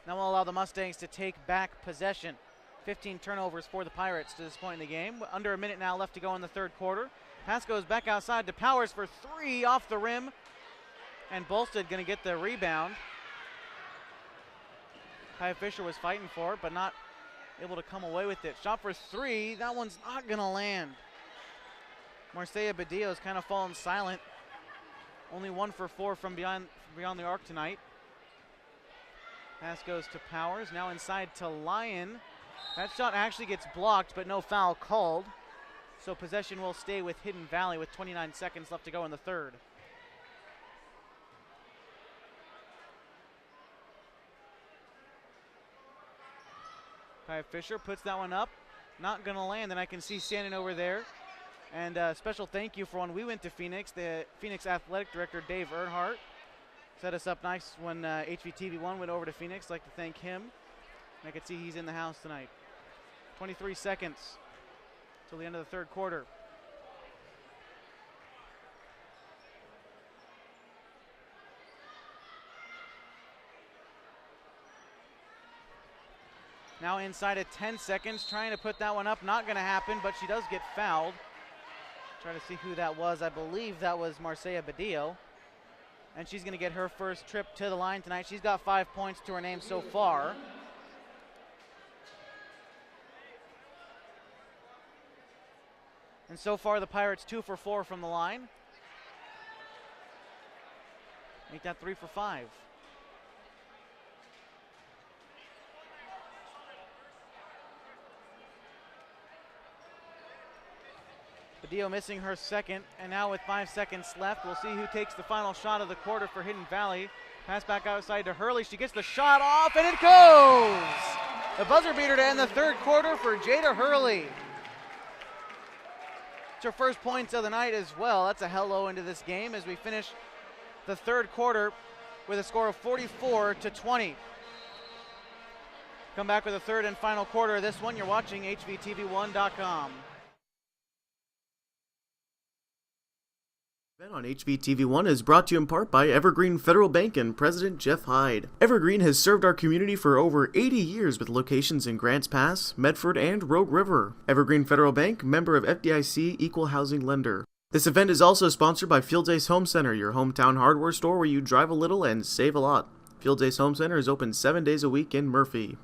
Now we'll allow the Mustangs to take back possession. 15 turnovers for the Pirates to this point in the game. Under a minute now left to go in the third quarter. Pass goes back outside to Powers for 3 off the rim. And Bolstead going to get the rebound. Kaya Fisher was fighting for it, but not able to come away with it. Shot for 3. That one's not going to land. Marcella Badillo's kind of fallen silent. Only 1 for 4 from beyond the arc tonight. Pass goes to Powers. Now inside to Lyon. That shot actually gets blocked, but no foul called. So possession will stay with Hidden Valley with 29 seconds left to go in the third. Kaya Fisher puts that one up. Not going to land, and I can see standing over there. And special thank you for when we went to Phoenix, the Phoenix Athletic Director, Dave Earnhardt. Set us up nice when HVTV1 went over to Phoenix. I'd like to thank him. I can see he's in the house tonight. 23 seconds till the end of the third quarter. Now inside at 10 seconds, trying to put that one up. Not going to happen, but she does get fouled. Try to see who that was. I believe that was Marcella Badillo. And she's going to get her first trip to the line tonight. She's got 5 points to her name so far. And so far, the Pirates 2 for 4 from the line. Make that 3 for 5. Badillo missing her second, and now with 5 seconds left, we'll see who takes the final shot of the quarter for Hidden Valley. Pass back outside to Hurley. She gets the shot off, and it goes! The buzzer beater to end the third quarter for Jada Hurley. It's her first points of the night as well. That's a hello into this game as we finish the third quarter with a score of 44-20. Come back with the third and final quarter of this one. You're watching HVTV1.com. Event on HVTV1 is brought to you in part by Evergreen Federal Bank and President Jeff Hyde. Evergreen has served our community for over 80 years with locations in Grants Pass, Medford, and Rogue River. Evergreen Federal Bank, member of FDIC, equal housing lender. This event is also sponsored by Fields Ace Home Center, your hometown hardware store where you drive a little and save a lot. Fields Ace Home Center is open 7 days a week in Murphy.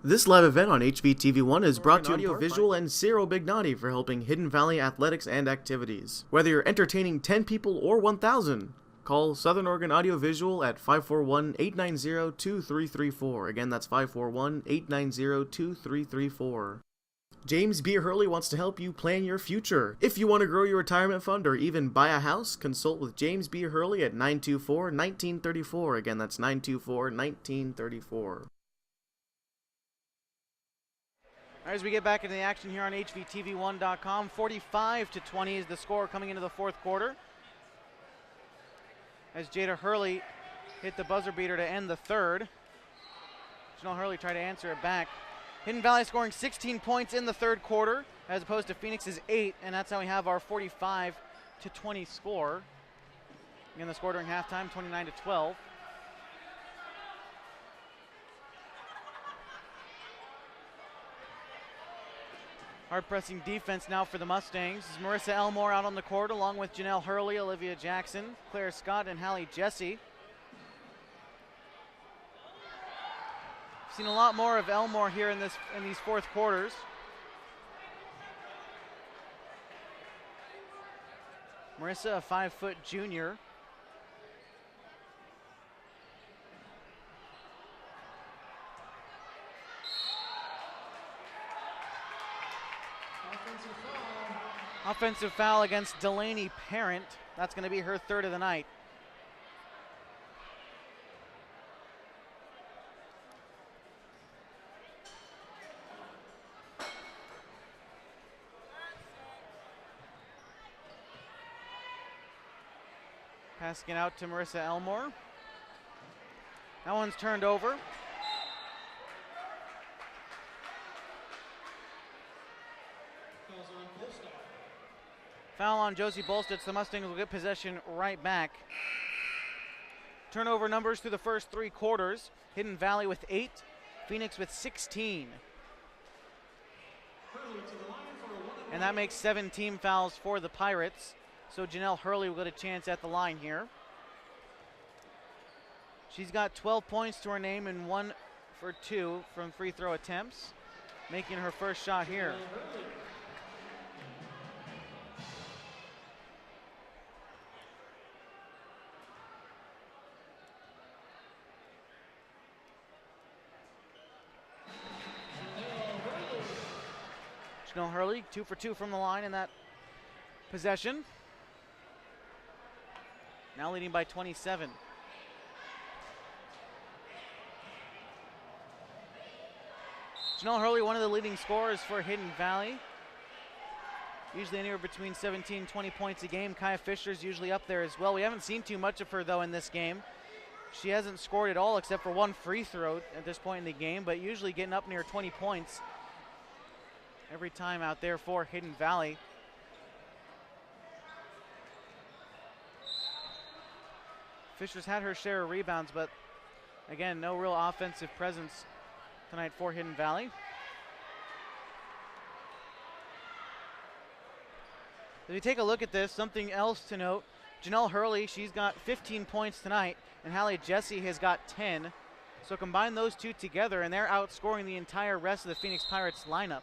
This live event on HVTV1 is brought to you Audio Visual and Ciro Bignati for helping Hidden Valley athletics and activities. Whether you're entertaining 10 people or 1,000, call Southern Oregon Audio Visual at 541-890-2334. Again, that's 541-890-2334. James B. Hurley wants to help you plan your future. If you want to grow your retirement fund or even buy a house, consult with James B. Hurley at 924-1934. Again, that's 924-1934. All right, as we get back into the action here on HVTV1.com, 45-20 is the score coming into the fourth quarter. As Jada Hurley hit the buzzer beater to end the third. Jenelle Hurley tried to answer it back. Hidden Valley scoring 16 points in the third quarter as opposed to Phoenix's 8, and that's how we have our 45-20 score. Again, the score during halftime, 29-12. Hard-pressing defense now for the Mustangs. This is Marissa Elmore out on the court along with Jenelle Hurley, Olivia Jackson, Claire Scott, and Hallie Jesse. Seen a lot more of Elmore here in these fourth quarters. Marissa, a 5-foot junior. Offensive foul against Delaney Parent. That's going to be her third of the night. Passing it out to Marissa Elmore. That one's turned over. Foul on Josie Bolstitz. The Mustangs will get possession right back. Turnover numbers through the first three quarters. Hidden Valley with 8, Phoenix with 16. And that makes 7 team fouls for the Pirates. So Jenelle Hurley will get a chance at the line here. She's got 12 points to her name and 1 for 2 from free throw attempts, making her first shot here. Jenelle Hurley, 2 for 2 from the line in that possession. Now leading by 27. Jenelle Hurley, one of the leading scorers for Hidden Valley. Usually anywhere between 17 and 20 points a game. Kaya Fisher's usually up there as well. We haven't seen too much of her, though, in this game. She hasn't scored at all except for one free throw at this point in the game, but usually getting up near 20 points every time out there for Hidden Valley. Fisher's had her share of rebounds, but again, no real offensive presence tonight for Hidden Valley. If you take a look at this, something else to note, Jenelle Hurley, she's got 15 points tonight, and Hallie Jesse has got 10. So combine those two together, and they're outscoring the entire rest of the Phoenix Pirates lineup.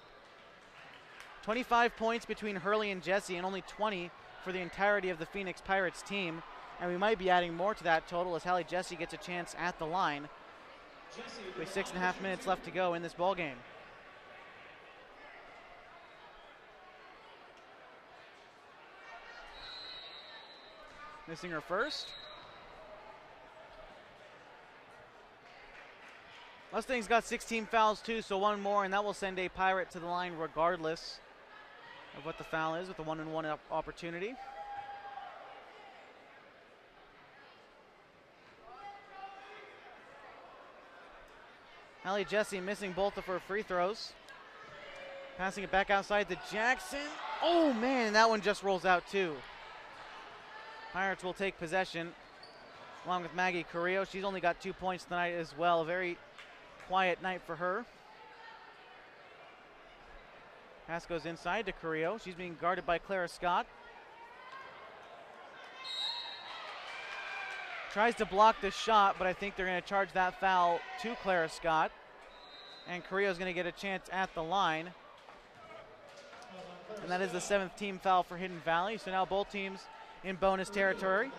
25 points between Hurley and Jesse, and only 20 for the entirety of the Phoenix Pirates team. And we might be adding more to that total as Hallie Jesse gets a chance at the line. With 6.5 minutes left to go in this ball game. Missing her first. Mustangs got 16 fouls too, so one more, and that will send a Pirate to the line regardless of what the foul is with the 1-on-1 opportunity. Hallie Jesse missing both of her free throws. Passing it back outside to Jackson. Oh man, that one just rolls out too. Pirates will take possession along with Maggie Carrillo. She's only got 2 points tonight as well. A very quiet night for her. Pass goes inside to Carrillo. She's being guarded by Clara Scott. Tries to block the shot, but I think they're going to charge that foul to Clara Scott. And Carrillo's going to get a chance at the line. And that is the 7th team foul for Hidden Valley. So now both teams in bonus territory.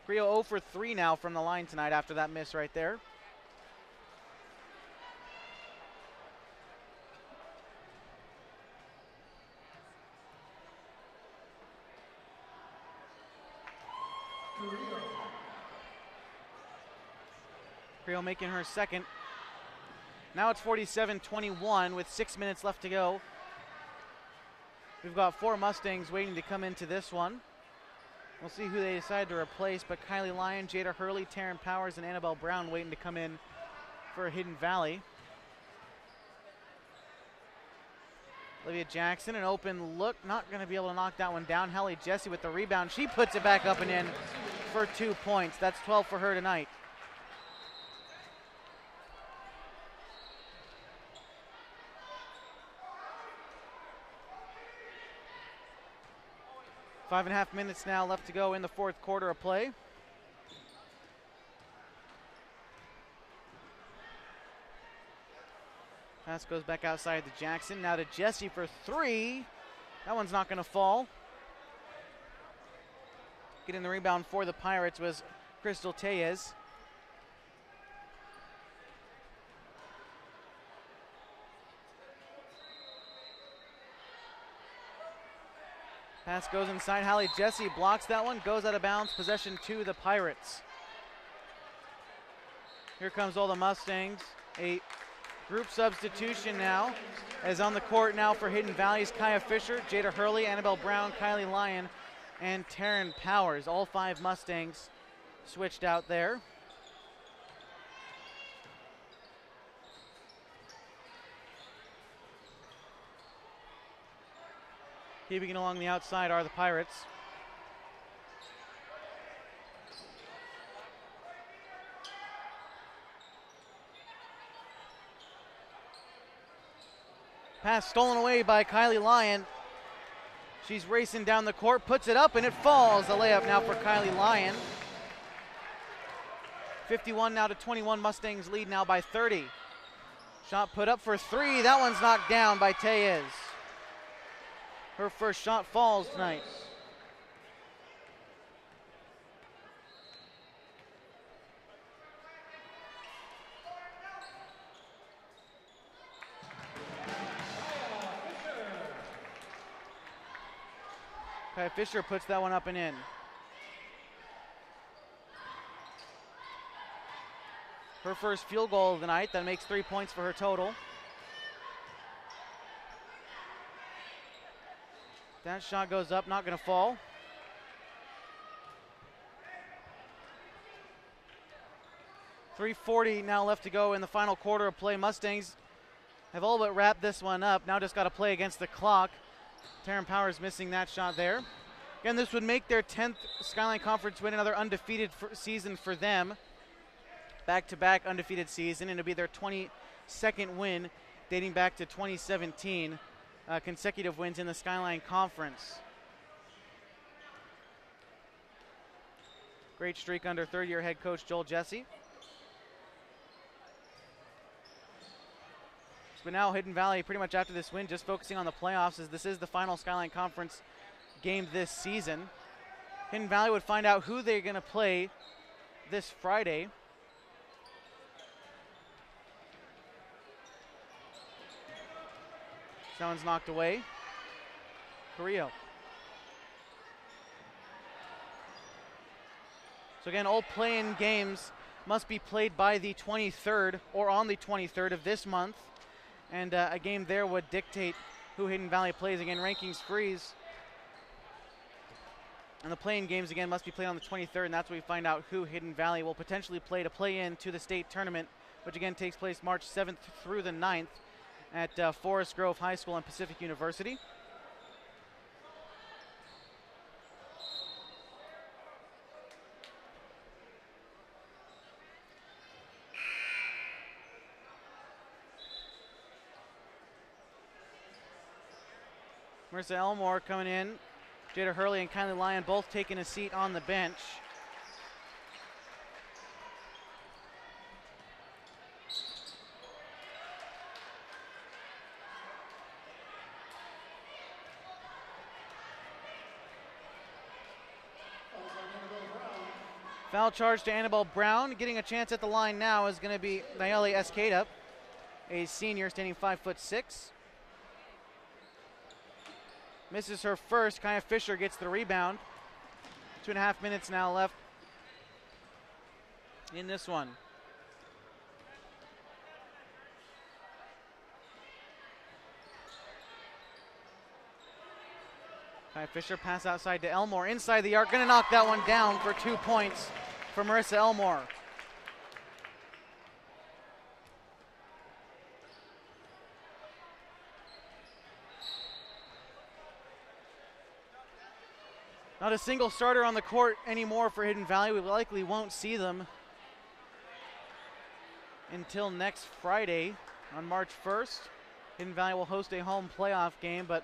Carrillo 0 for 3 now from the line tonight after that miss right there. Carrillo making her second. Now it's 47-21 with 6 minutes left to go. We've got 4 Mustangs waiting to come into this one. We'll see who they decide to replace, but Kylie Lyon, Jada Hurley, Teryn Powers, and Annabelle Brown waiting to come in for Hidden Valley. Olivia Jackson, an open look, not going to be able to knock that one down. Hallie Jesse with the rebound. She puts it back up and in for 2 points. That's 12 for her tonight. Five and a half minutes now left to go in the 4th quarter of play. Pass goes back outside to Jackson. Now to Jesse for 3. That one's not going to fall. Getting the rebound for the Pirates was Crystal Tellez. Pass goes inside. Hallie Jesse blocks that one, goes out of bounds. Possession to the Pirates. Here comes all the Mustangs. A group substitution now. As on the court now for Hidden Valley's Kaya Fisher, Jada Hurley, Annabelle Brown, Kylie Lyon, and Teryn Powers. All 5 Mustangs switched out there. Keeping it along the outside are the Pirates. Pass stolen away by Kylie Lyon. She's racing down the court, puts it up, and it falls. The layup now for Kylie Lyon. 51 now to 21. Mustangs lead now by 30. Shot put up for 3. That one's knocked down by Tellez. Her first shot falls tonight. Kaya Fisher puts that one up and in. her first field goal of the night. That makes 3 points for her total. That shot goes up, not going to fall. .340 now left to go in the final quarter of play. Mustangs have all but wrapped this one up. Now just got to play against the clock. Teryn Powers missing that shot there. Again, this would make their 10th Skyline Conference win, another undefeated season for them. Back-to-back undefeated season, and it'll be their 22nd win dating back to 2017. Consecutive wins in the Skyline Conference. Great streak under third-year head coach Joel Jesse. But now Hidden Valley, pretty much after this win, just focusing on the playoffs, as this is the final Skyline Conference game this season. Hidden Valley would find out who they're going to play this Friday. That one's knocked away. Carrillo. So again, all play-in games must be played by the 23rd or on the 23rd of this month. And a game there would dictate who Hidden Valley plays. Again, rankings freeze. And the play-in games, again, must be played on the 23rd, and that's where we find out who Hidden Valley will potentially play to play in to the state tournament, which again takes place March 7th through the 9th at Forest Grove High School and Pacific University. Marissa Elmore coming in. Jada Hurley and Kylie Lyon both taking a seat on the bench. Foul charge to Annabelle Brown. Getting a chance at the line now is going to be Nayeli Escada, a senior standing 5'6". Misses her first. Kaya Fisher gets the rebound. 2.5 minutes now left in this one. Kaya Fisher pass outside to Elmore. Inside the arc. Going to knock that one down for 2 points for Marissa Elmore. Not a single starter on the court anymore for Hidden Valley. We likely won't see them until next Friday on March 1st. Hidden Valley will host a home playoff game, but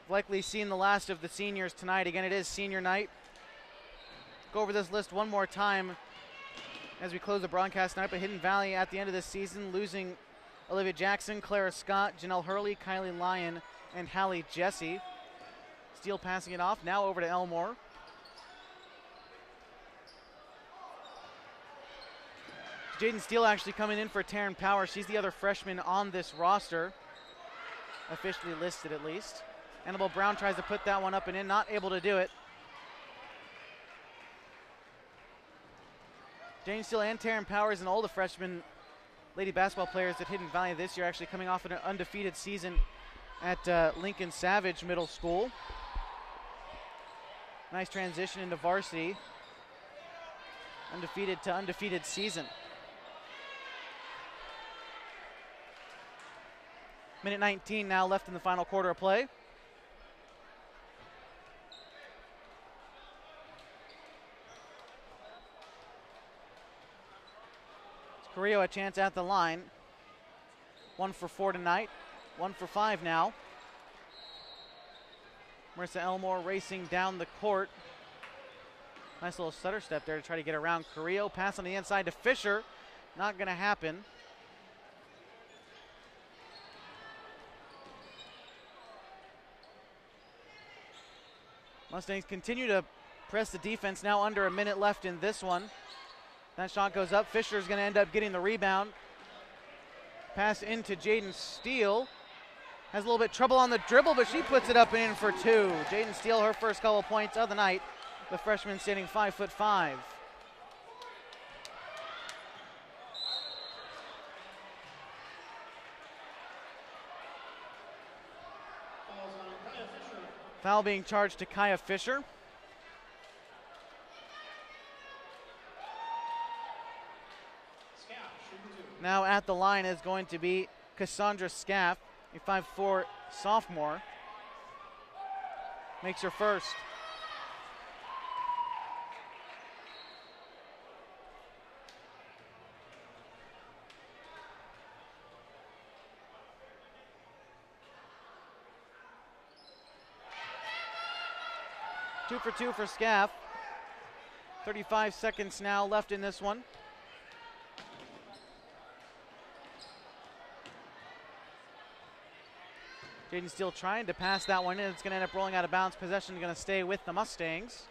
likely seeing the last of the seniors tonight. Again, it is senior night. Go over this list one more time as we close the broadcast tonight. But Hidden Valley at the end of this season losing Olivia Jackson, Clara Scott, Jenelle Hurley, Kylie Lyon, and Hallie Jesse. Steele passing it off, now over to Elmore. Jaden Steele actually coming in for Teryn Powers. She's the other freshman on this roster, officially listed at least. Annabelle Brown tries to put that one up and in, not able to do it. Jaden Steele and Teryn Powers and all the freshman lady basketball players at Hidden Valley this year, actually coming off an undefeated season at Lincoln Savage Middle School. Nice transition into varsity. Undefeated to undefeated season. Minute 19 now left in the final quarter of play. Carrillo a chance at the line. 1 for 4 tonight. 1 for 5 now. Marissa Elmore racing down the court. Nice little stutter step there to try to get around Carrillo. Pass on the inside to Fisher. Not going to happen. Mustangs continue to press the defense. Now under a minute left in this one. That shot goes up. Fisher's going to end up getting the rebound. Pass into Jaden Steele. Has a little bit trouble on the dribble, but she puts it up and in for 2. Jaden Steele, her first couple points of the night. The freshman standing 5'5". Foul being charged to Kaya Fisher. Now at the line is going to be Cassandra Scaff, a 5'4" sophomore. Makes her first. Two for two for Scaff. 35 seconds now left in this one. Jaden Steele trying to pass that one in. It's going to end up rolling out of bounds. Possession going to stay with the Mustangs.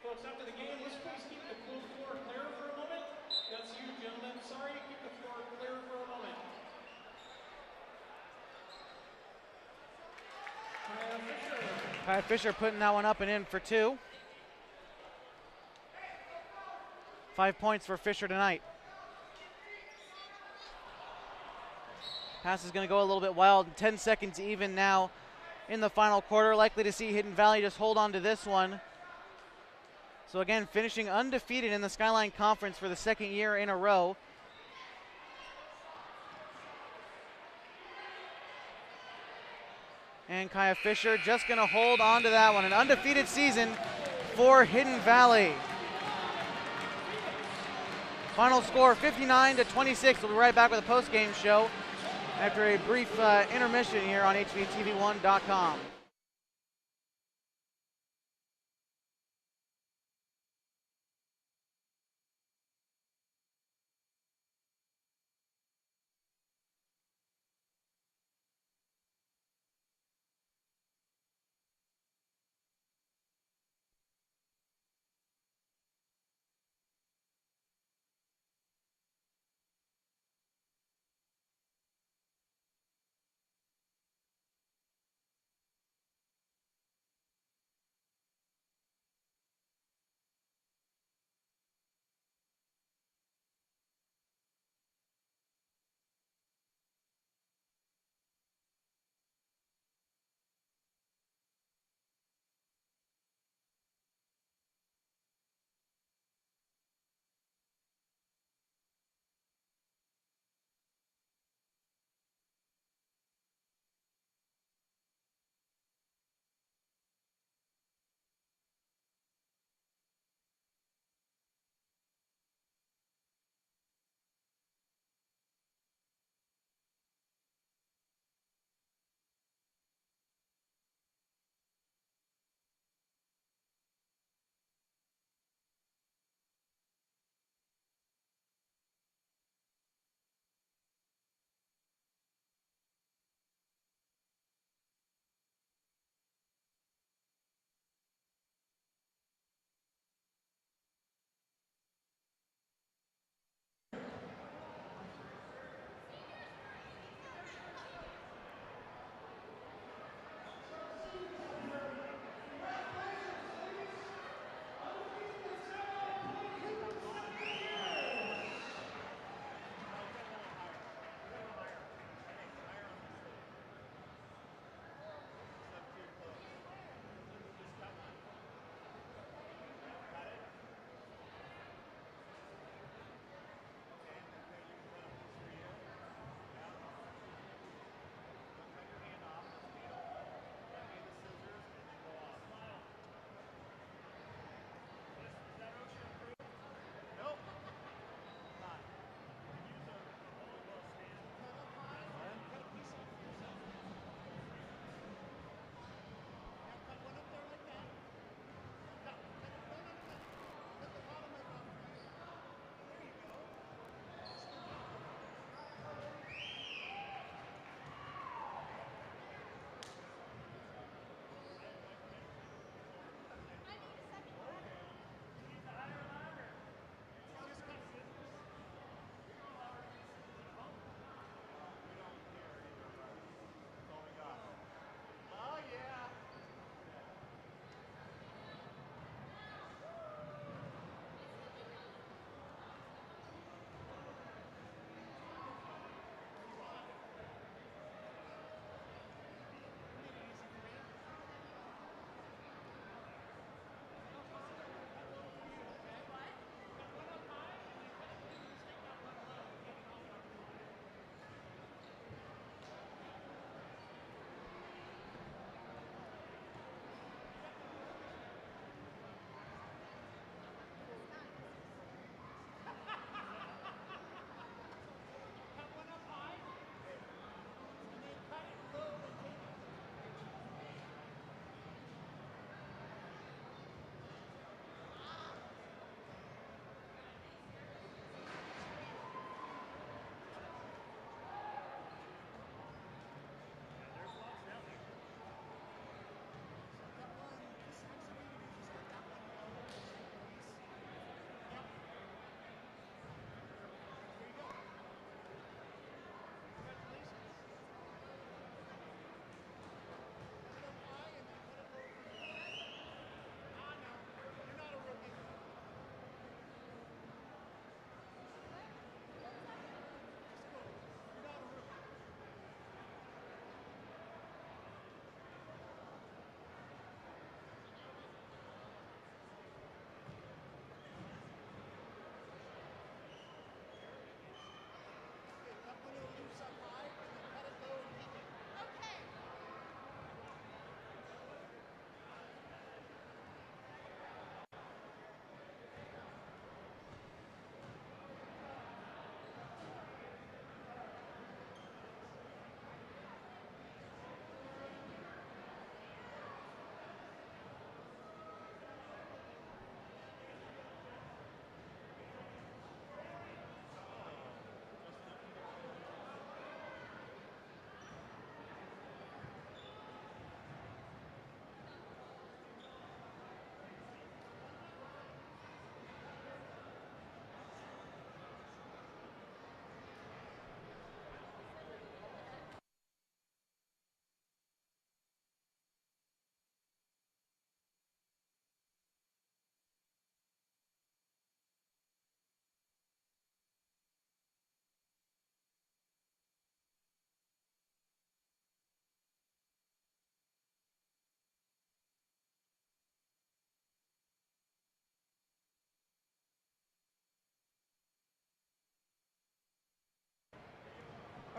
Folks, after the game, let's please keep the floor clear for a moment. That's you, gentlemen. Sorry, keep the floor clear for a moment. Kaya Fisher putting that one up and in for two. 5 points for Fisher tonight. Pass is going to go a little bit wild. 10 seconds even now in the final quarter. Likely to see Hidden Valley just hold on to this one. So again, finishing undefeated in the Skyline Conference for the second year in a row. And Kaya Fisher just going to hold on to that one. An undefeated season for Hidden Valley. Final score 59-26. We'll be right back with a post-game show after a brief intermission here on HVTV1.com.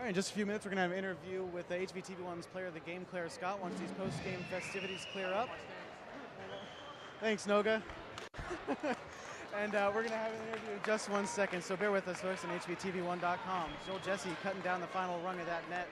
right, in just a few minutes, we're going to have an interview with HVTV1's player of the game, Claire Scott, once these post-game festivities clear up. Thanks, Noga. And we're going to have an interview in just 1 second, so bear with us, folks, on HVTV1.com. Joel Jesse cutting down the final rung of that net.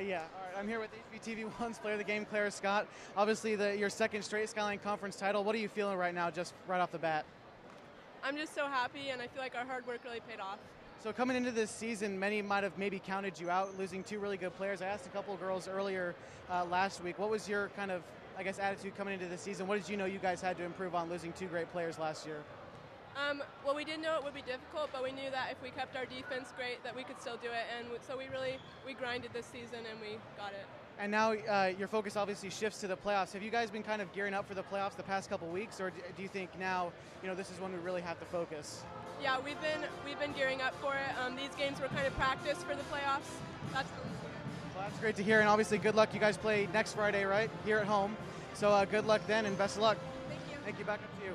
Yeah, all right. I'm here with HVTV1's player of the game, Claire Scott. Obviously, your second straight Skyline Conference title. What are you feeling right now, just right off the bat? I'm just so happy, and I feel like our hard work really paid off. So coming into this season, many might have maybe counted you out, losing two really good players. I asked a couple of girls earlier last week, what was your kind of, I guess, attitude coming into the season? What did you know you guys had to improve on losing two great players last year? Well, we didn't know it would be difficult, but we knew that if we kept our defense great, that we could still do it. And so we grinded this season, and we got it. And now your focus obviously shifts to the playoffs. Have you guys been kind of gearing up for the playoffs the past couple weeks, or do you think now, this is when we really have to focus? Yeah, we've been gearing up for it. These games were kind of practice for the playoffs. Well, that's great to hear, and obviously good luck. You guys play next Friday, right, here at home. So good luck then, and best of luck. Thank you. Thank you. Back up to you.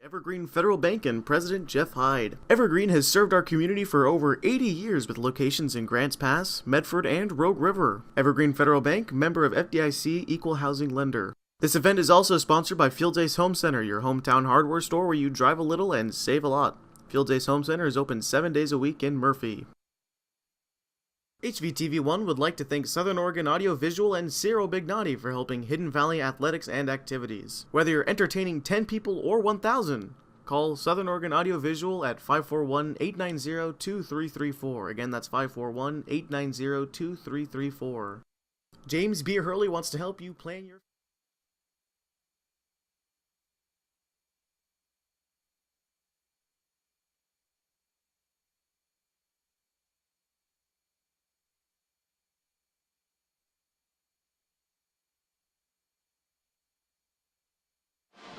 Evergreen Federal Bank and President Jeff Hyde. Evergreen has served our community for over 80 years with locations in Grants Pass, Medford, and Rogue River. Evergreen Federal Bank, member of FDIC, equal housing lender. This event is also sponsored by Fields Ace Home Center, your hometown hardware store where you drive a little and save a lot. Fields Ace Home Center is open 7 days a week in Murphy. HVTV1 would like to thank Southern Oregon Audio Visual and Ciro Bignati for helping Hidden Valley athletics and activities. Whether you're entertaining 10 people or 1,000, call Southern Oregon Audio Visual at 541-890-2334. Again, that's 541-890-2334. James B. Hurley wants to help you plan your...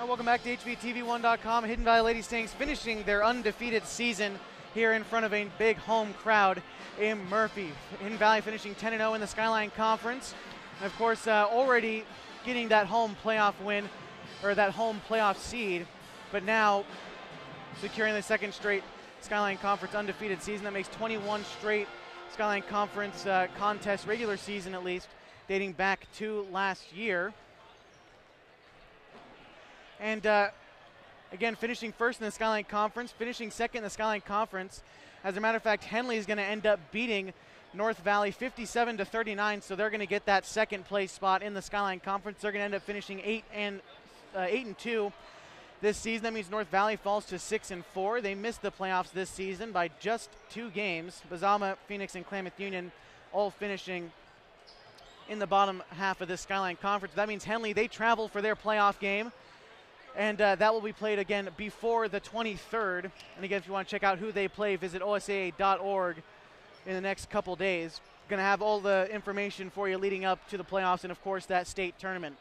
Welcome back to HVTV1.com. Hidden Valley Lady Stangs finishing their undefeated season here in front of a big home crowd in Murphy. Hidden Valley finishing 10-0 in the Skyline Conference. And of course, already getting that home playoff win, or that home playoff seed, but now securing the second straight Skyline Conference undefeated season. That makes 21 straight Skyline Conference contest, regular season at least, dating back to last year. And again, finishing first in the Skyline Conference, finishing second in the Skyline Conference. As a matter of fact, Henley is going to end up beating North Valley 57-39, so they're going to get that second place spot in the Skyline Conference. They're going to end up finishing 8-2 this season. That means North Valley falls to 6-4. They missed the playoffs this season by just 2 games. Bazama, Phoenix, and Klamath Union all finishing in the bottom half of this Skyline Conference. That means Henley, they travel for their playoff game And that will be played again before the 23rd. And again, if you want to check out who they play, visit osaa.org in the next couple days. Going to have all the information for you leading up to the playoffs and, of course, that state tournament.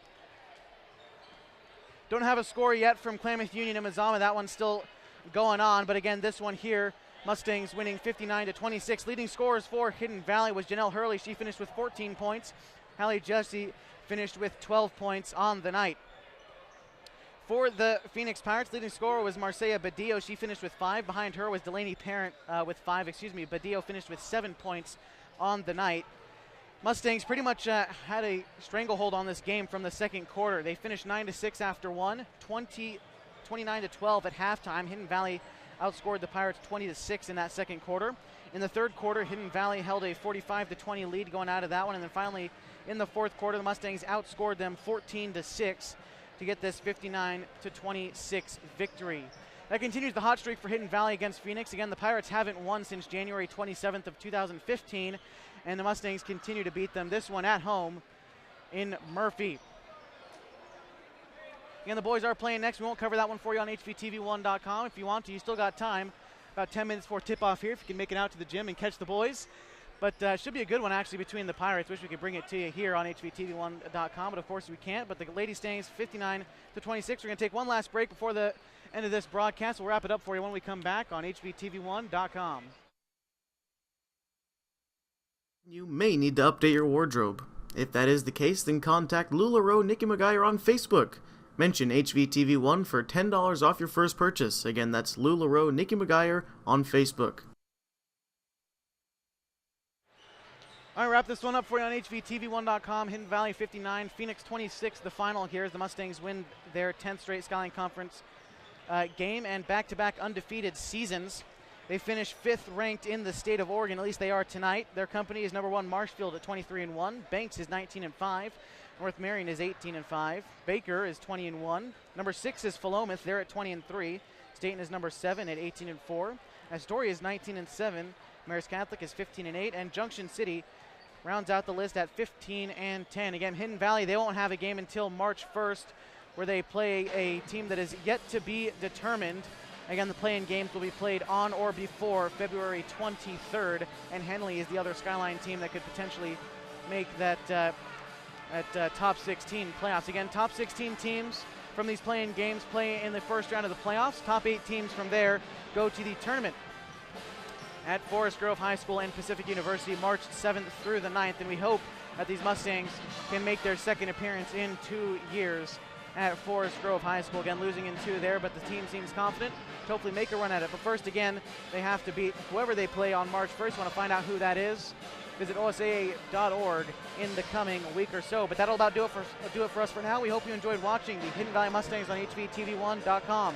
Don't have a score yet from Klamath Union and Mazama. That one's still going on. But again, this one here, Mustangs winning 59-26. Leading scorers for Hidden Valley was Jenelle Hurley. She finished with 14 points. Hallie Jesse finished with 12 points on the night. For the Phoenix Pirates, leading scorer was Marcella Badillo. She finished with 5. Behind her was Delaney Parent with 5. Badillo finished with 7 points on the night. Mustangs pretty much had a stranglehold on this game from the second quarter. They finished 9-6 after 1, 29-12 at halftime. Hidden Valley outscored the Pirates 20-6 in that second quarter. In the third quarter, Hidden Valley held a 45-20 lead going out of that one, and then finally in the fourth quarter, the Mustangs outscored them 14-6 to get this 59-26 victory. That continues the hot streak for Hidden Valley against Phoenix. Again, the Pirates haven't won since January 27th of 2015, and the Mustangs continue to beat them, this one at home in Murphy. Again, the boys are playing next. We won't cover that one for you on hvtv1.com. If you want to, you still got time. About 10 minutes before tip-off here if you can make it out to the gym and catch the boys. But should be a good one, actually, between the Pirates. Wish we could bring it to you here on hvtv1.com, but of course we can't. But the Lady Stangs 59-26. We're going to take one last break before the end of this broadcast. We'll wrap it up for you when we come back on hvtv1.com. You may need to update your wardrobe. If that is the case, then contact LuLaRoe Nikki McGuire on Facebook. Mention HVTV1 for $10 off your first purchase. Again, that's LuLaRoe Nikki McGuire on Facebook. All right, wrap this one up for you on hvtv1.com. Hidden Valley 59, Phoenix 26, the final here as the Mustangs win their 10th straight Skyline Conference game and back-to-back undefeated seasons. They finished 5th ranked in the state of Oregon, at least they are tonight. Their company is number 1 Marshfield at 23-1. Banks is 19-5. North Marion is 18-5. Baker is 20-1. Number 6 is Philomath. They're at 20-3. Staten is number 7 at 18-4. Astoria is 19-7. Marist Catholic is 15-8. And Junction City rounds out the list at 15-10. Again, Hidden Valley, they won't have a game until March 1st where they play a team that is yet to be determined. Again, the play-in games will be played on or before February 23rd. And Henley is the other Skyline team that could potentially make that top 16 playoffs. Again, top 16 teams from these play-in games play in the first round of the playoffs. Top 8 teams from there go to the tournament at Forest Grove High School and Pacific University March 7th through the 9th. And we hope that these Mustangs can make their second appearance in 2 years at Forest Grove High School. Again, losing in 2 there, but the team seems confident to hopefully make a run at it. But first, again, they have to beat whoever they play on March 1st. Want to find out who that is? Visit osaa.org in the coming week or so. But that'll about do it for us for now. We hope you enjoyed watching the Hidden Valley Mustangs on hvtv1.com.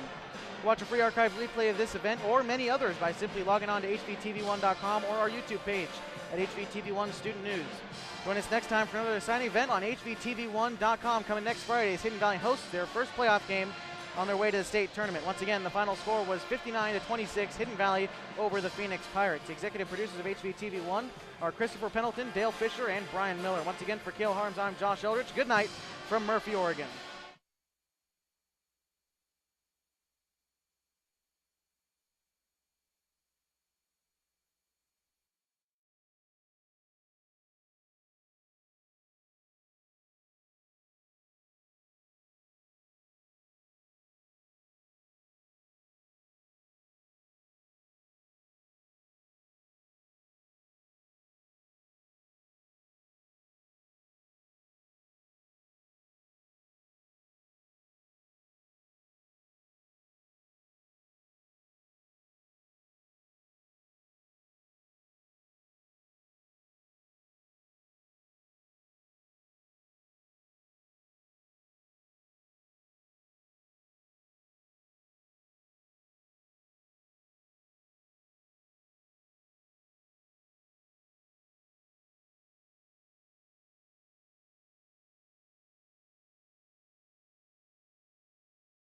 Watch a free archive replay of this event or many others by simply logging on to hvtv1.com or our YouTube page at hvtv1 Student News. Join us next time for another exciting event on hvtv1.com. Coming next Friday as Hidden Valley hosts their first playoff game on their way to the state tournament. Once again, the final score was 59-26, Hidden Valley over the Phoenix Pirates. The executive producers of HVTV1 are Christopher Pendleton, Dale Fisher, and Brian Miller. Once again, for Cale Harms, I'm Josh Eldridge. Good night from Murphy, Oregon.